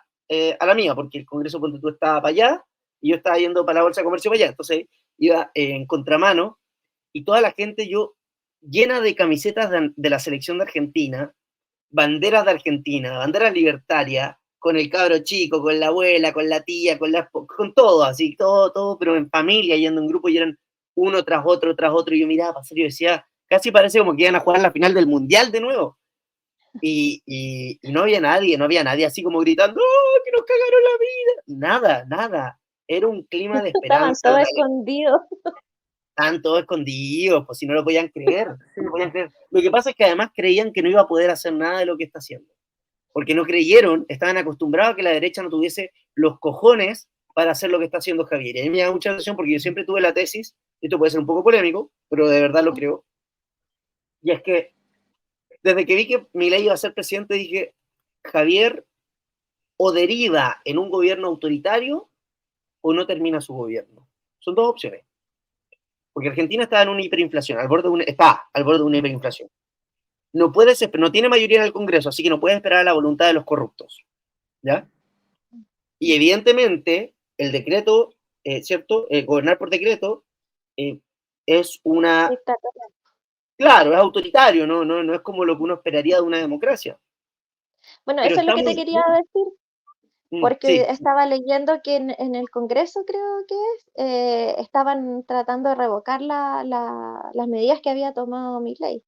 a la mía, porque el Congreso Ponte tú estaba para allá y yo estaba yendo para la Bolsa de Comercio para allá, entonces iba en contramano y toda la gente yo llena de camisetas de la selección de Argentina, banderas de Argentina, banderas libertarias, con el cabro chico, con la abuela, con la tía, con todo, así, todo, pero en familia, yendo en grupo y eran uno tras otro, y yo miraba pasar y yo decía, casi parece como que iban a jugar la final del Mundial de nuevo. Y no había nadie, no había nadie así como gritando, ¡oh, que nos cagaron la vida! Nada, nada. Era un clima de Estaban esperanza, todos de escondidos. estaban todos escondidos, pues si no lo podían creer, no lo podían creer. Lo que pasa es que además creían que no iba a poder hacer nada de lo que está haciendo. Porque no creyeron, estaban acostumbrados a que la derecha no tuviese los cojones para hacer lo que está haciendo Javier. Y a mí me da mucha atención porque yo siempre tuve la tesis, esto puede ser un poco polémico, pero de verdad lo creo, y es que desde que vi que Milei iba a ser presidente dije, Javier o deriva en un gobierno autoritario o no termina su gobierno. Son dos opciones. Porque Argentina está en una hiperinflación, está al borde de una hiperinflación. No puede ser, no tiene mayoría en el Congreso, así que no puede esperar a la voluntad de los corruptos. ¿Ya? Y evidentemente, el decreto, ¿cierto? Gobernar por decreto es una. Dictadura. Claro, es autoritario, no es como lo que uno esperaría de una democracia. Bueno, Pero eso es lo está que te muy quería bien. decir, porque Sí, estaba leyendo que en el Congreso, creo que es, estaban tratando de revocar las medidas que había tomado Milei.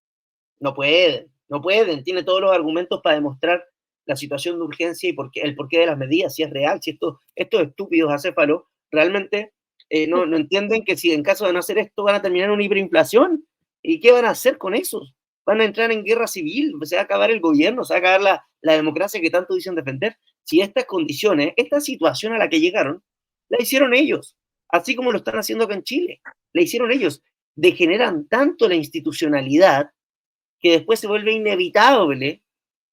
no pueden, tiene todos los argumentos para demostrar la situación de urgencia y el porqué de las medidas, si es real, si estos estúpidos acéfalos realmente no entienden que si en caso de no hacer esto van a terminar en una hiperinflación. ¿Y qué van a hacer con eso? Van a entrar en guerra civil, se va a acabar el gobierno, se va a acabar la democracia que tanto dicen defender. Si estas condiciones, esta situación a la que llegaron, la hicieron ellos, así como lo están haciendo acá en Chile, la hicieron ellos. Degeneran tanto la institucionalidad que después se vuelve inevitable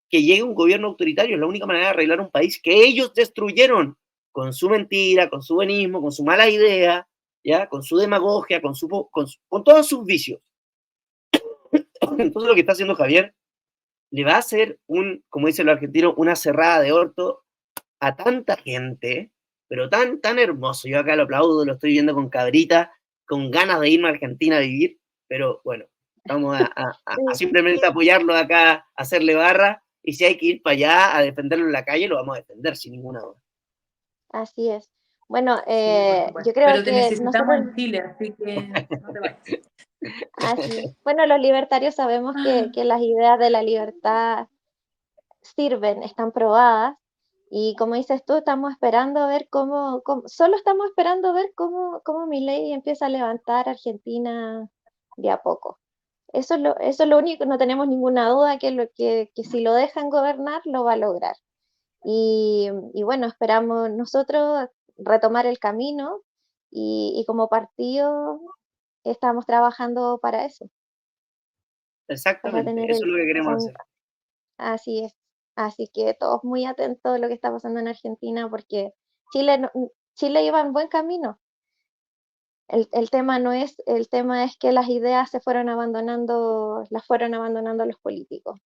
que llegue un gobierno autoritario. Es la única manera de arreglar un país que ellos destruyeron con su mentira, con su buenismo, con su mala idea, ¿ya? Con su demagogia, con todos sus vicios. Entonces lo que está haciendo Javier le va a hacer como dicen los argentinos, una cerrada de orto a tanta gente, pero tan hermoso. Yo acá lo aplaudo, lo estoy viendo con cabrita, con ganas de irme a Argentina a vivir, pero bueno, vamos a Sí, simplemente apoyarlo acá, a hacerle barra, y si hay que ir para allá a defenderlo en la calle, lo vamos a defender sin ninguna duda. así es. Bueno, Sí, por yo supuesto. creo Pero te que necesitamos nosotros, en Chile, así que no te vayas. así es. Bueno, los libertarios sabemos que las ideas de la libertad sirven, están probadas. Y como dices tú, estamos esperando a ver solo estamos esperando a ver cómo Milei empieza a levantar a Argentina de a poco. Eso es lo único, no tenemos ninguna duda que si lo dejan gobernar, lo va a lograr. Y bueno, esperamos nosotros retomar el camino y como partido estamos trabajando para eso, para Exactamente, tener eso es lo que queremos hacer. así es. Así que todos muy atentos a lo que está pasando en Argentina porque Chile, Chile iba en buen camino. El tema es que las ideas las fueron abandonando los políticos.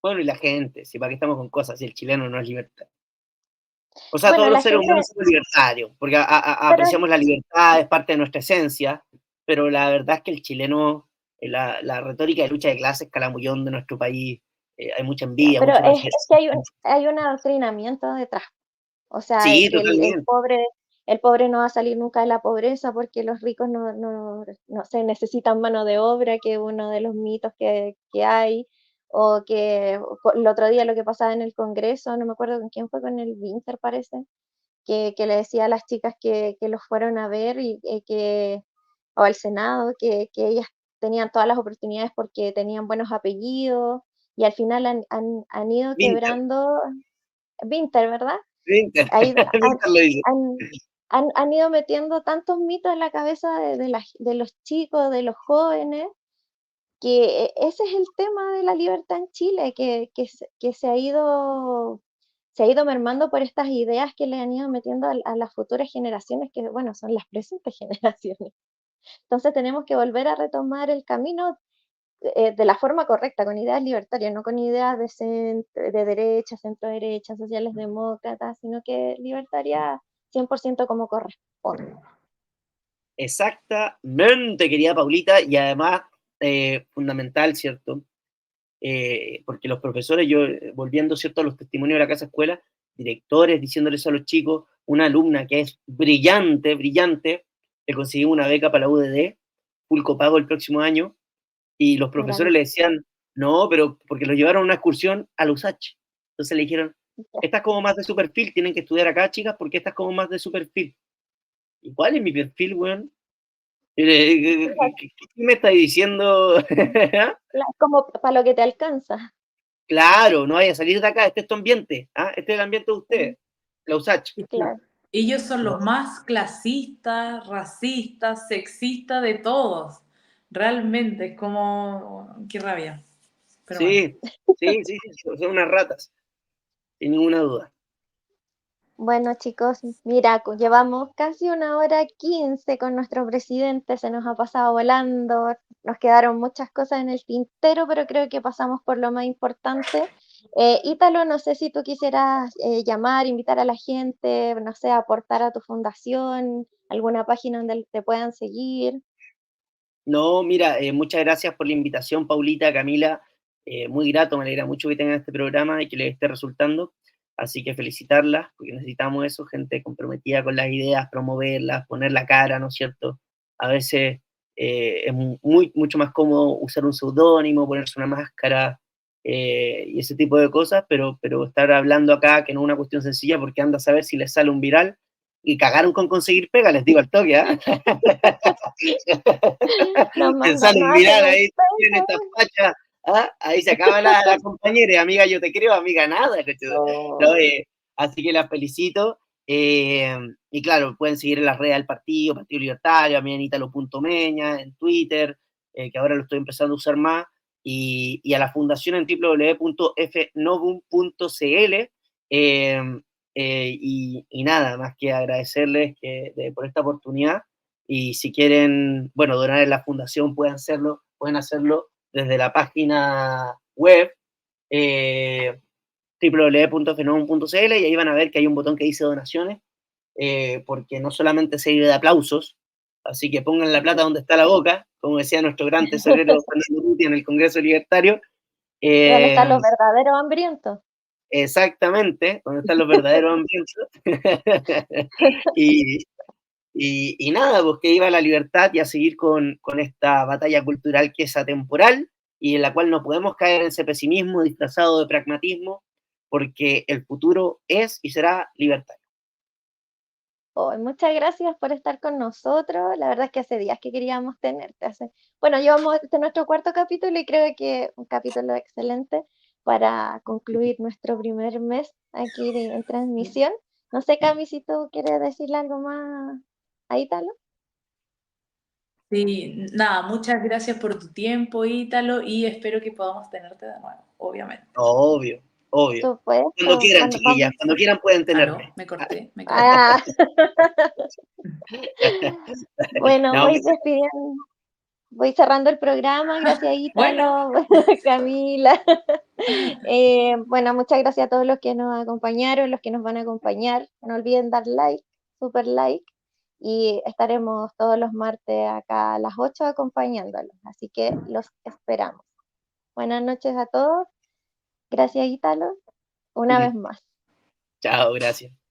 Bueno, y la gente, si para qué estamos con cosas, si el chileno no es libertad. O sea, Bueno, todos la los seres gente, humanos somos libertarios, porque pero apreciamos la libertad, es parte de nuestra esencia, pero la verdad es que el chileno, la retórica de lucha de clases, calamullón de nuestro país, hay mucha ya, envidia, pero mucho es que prejuicio. hay un adoctrinamiento detrás. O sea, Sí, que totalmente. el pobre no va a salir nunca de la pobreza porque los ricos no se necesitan mano de obra, que es uno de los mitos que hay. O que el otro día lo que pasaba en el Congreso, no me acuerdo con quién fue, con el Winter parece, que le decía a las chicas que los fueron a ver o al Senado, que ellas tenían todas las oportunidades porque tenían buenos apellidos y al final han ido Winter, quebrando. Winter, ¿verdad? Winter, Ahí Winter lo dice. han ido metiendo tantos mitos en la cabeza de los chicos, de los jóvenes, que ese es el tema de la libertad en Chile, que se ha ido mermando por estas ideas que le han ido metiendo a las futuras generaciones, que bueno, son las presentes generaciones. Entonces tenemos que volver a retomar el camino de la forma correcta, con ideas libertarias, no con ideas de derecha, centro derecha, sociales demócratas, sino que libertaria 100% como corresponde. Exactamente, querida Paulita, y además, fundamental, ¿cierto? Porque los profesores, yo volviendo, ¿cierto?, a los testimonios de la casa escuela, directores diciéndoles a los chicos, una alumna que es brillante, brillante, le conseguimos una beca para la UDD, full copago el próximo año, y los profesores Grande. le decían, no, pero porque los llevaron a una excursión a la USACH. Entonces le dijeron, esta es como más de su perfil, tienen que estudiar acá, chicas, porque esta es como más de su perfil. ¿Y cuál es mi perfil, weón? ¿Qué me está diciendo? Como para lo que te alcanza. Claro, no vaya a salir de acá, este es tu ambiente, ¿ah? Este es el ambiente de ustedes, la USACH. Claro. Ellos son No. los más clasistas, racistas, sexistas de todos. Realmente, es como... Qué rabia. Pero bueno. Sí, sí, son unas ratas, sin ninguna duda. Bueno, chicos, mira, llevamos casi 1 hora 15 con nuestro presidente, se nos ha pasado volando, nos quedaron muchas cosas en el tintero, pero creo que pasamos por lo más importante. Ítalo, no sé si tú quisieras llamar, invitar a la gente, no sé, aportar a tu fundación, alguna página donde te puedan seguir. No, mira, muchas gracias por la invitación, Paulita, Camila. Muy grato, me alegra mucho que tengan este programa y que les esté resultando. Así que felicitarlas, porque necesitamos eso, gente comprometida con las ideas, promoverlas, poner la cara, ¿no es cierto? A veces es mucho más cómodo usar un seudónimo, ponerse una máscara y ese tipo de cosas, pero estar hablando acá, que no es una cuestión sencilla, porque anda a saber si les sale un viral y cagaron con conseguir pega, les digo al toque, ¿ah? Nos Salen hacen mirar un ahí, tienen Facebook. esta facha, ¿ah? Ahí se acaba la compañera, amiga, yo te creo, amiga, nada, No. ¿no? Así que las felicito. Y claro, pueden seguir en las redes del partido, Partido Libertario, a mí en Italo.meña, en Twitter, que ahora lo estoy empezando a usar más, y a la fundación en www.fnovum.cl. Y nada, más que agradecerles por esta oportunidad. Y si quieren, bueno, donar en la fundación, pueden hacerlo desde la página web www.fenómeno.cl y ahí van a ver que hay un botón que dice donaciones, porque no solamente se vive de aplausos, así que pongan la plata donde está la boca, como decía nuestro gran tesorero Fernando Urrutia en el Congreso Libertario. ¿Dónde están Eh, los verdaderos hambrientos? Exactamente, donde están los verdaderos ambientes. y, y nada, pues que iba a la libertad y a seguir con esta batalla cultural que es atemporal y en la cual no podemos caer en ese pesimismo disfrazado de pragmatismo, porque el futuro es y será libertario. Oh, muchas gracias por estar con nosotros. La verdad es que hace días que queríamos tenerte. Bueno, llevamos este nuestro cuarto capítulo y creo que un capítulo excelente para concluir nuestro primer mes aquí en transmisión. No sé, Cami, si tú quieres decirle algo más a Ítalo. Sí, nada, muchas gracias por tu tiempo, Ítalo, y espero que podamos tenerte de nuevo, obviamente. Obvio, obvio. Supuesto, Cuando quieran, cuando chiquillas, vamos. cuando quieran pueden Aló, tenerme. me corté, me corté. Ah, bueno, No, voy despidiendo. Voy cerrando el programa, gracias Bueno. Ítalo, Camila. Bueno, muchas gracias a todos los que nos acompañaron, los que nos van a acompañar. No olviden dar like, super like, y estaremos todos los martes acá a las 8 acompañándolos. Así que los esperamos. Buenas noches a todos. Gracias Ítalo, una vez más. chao, gracias.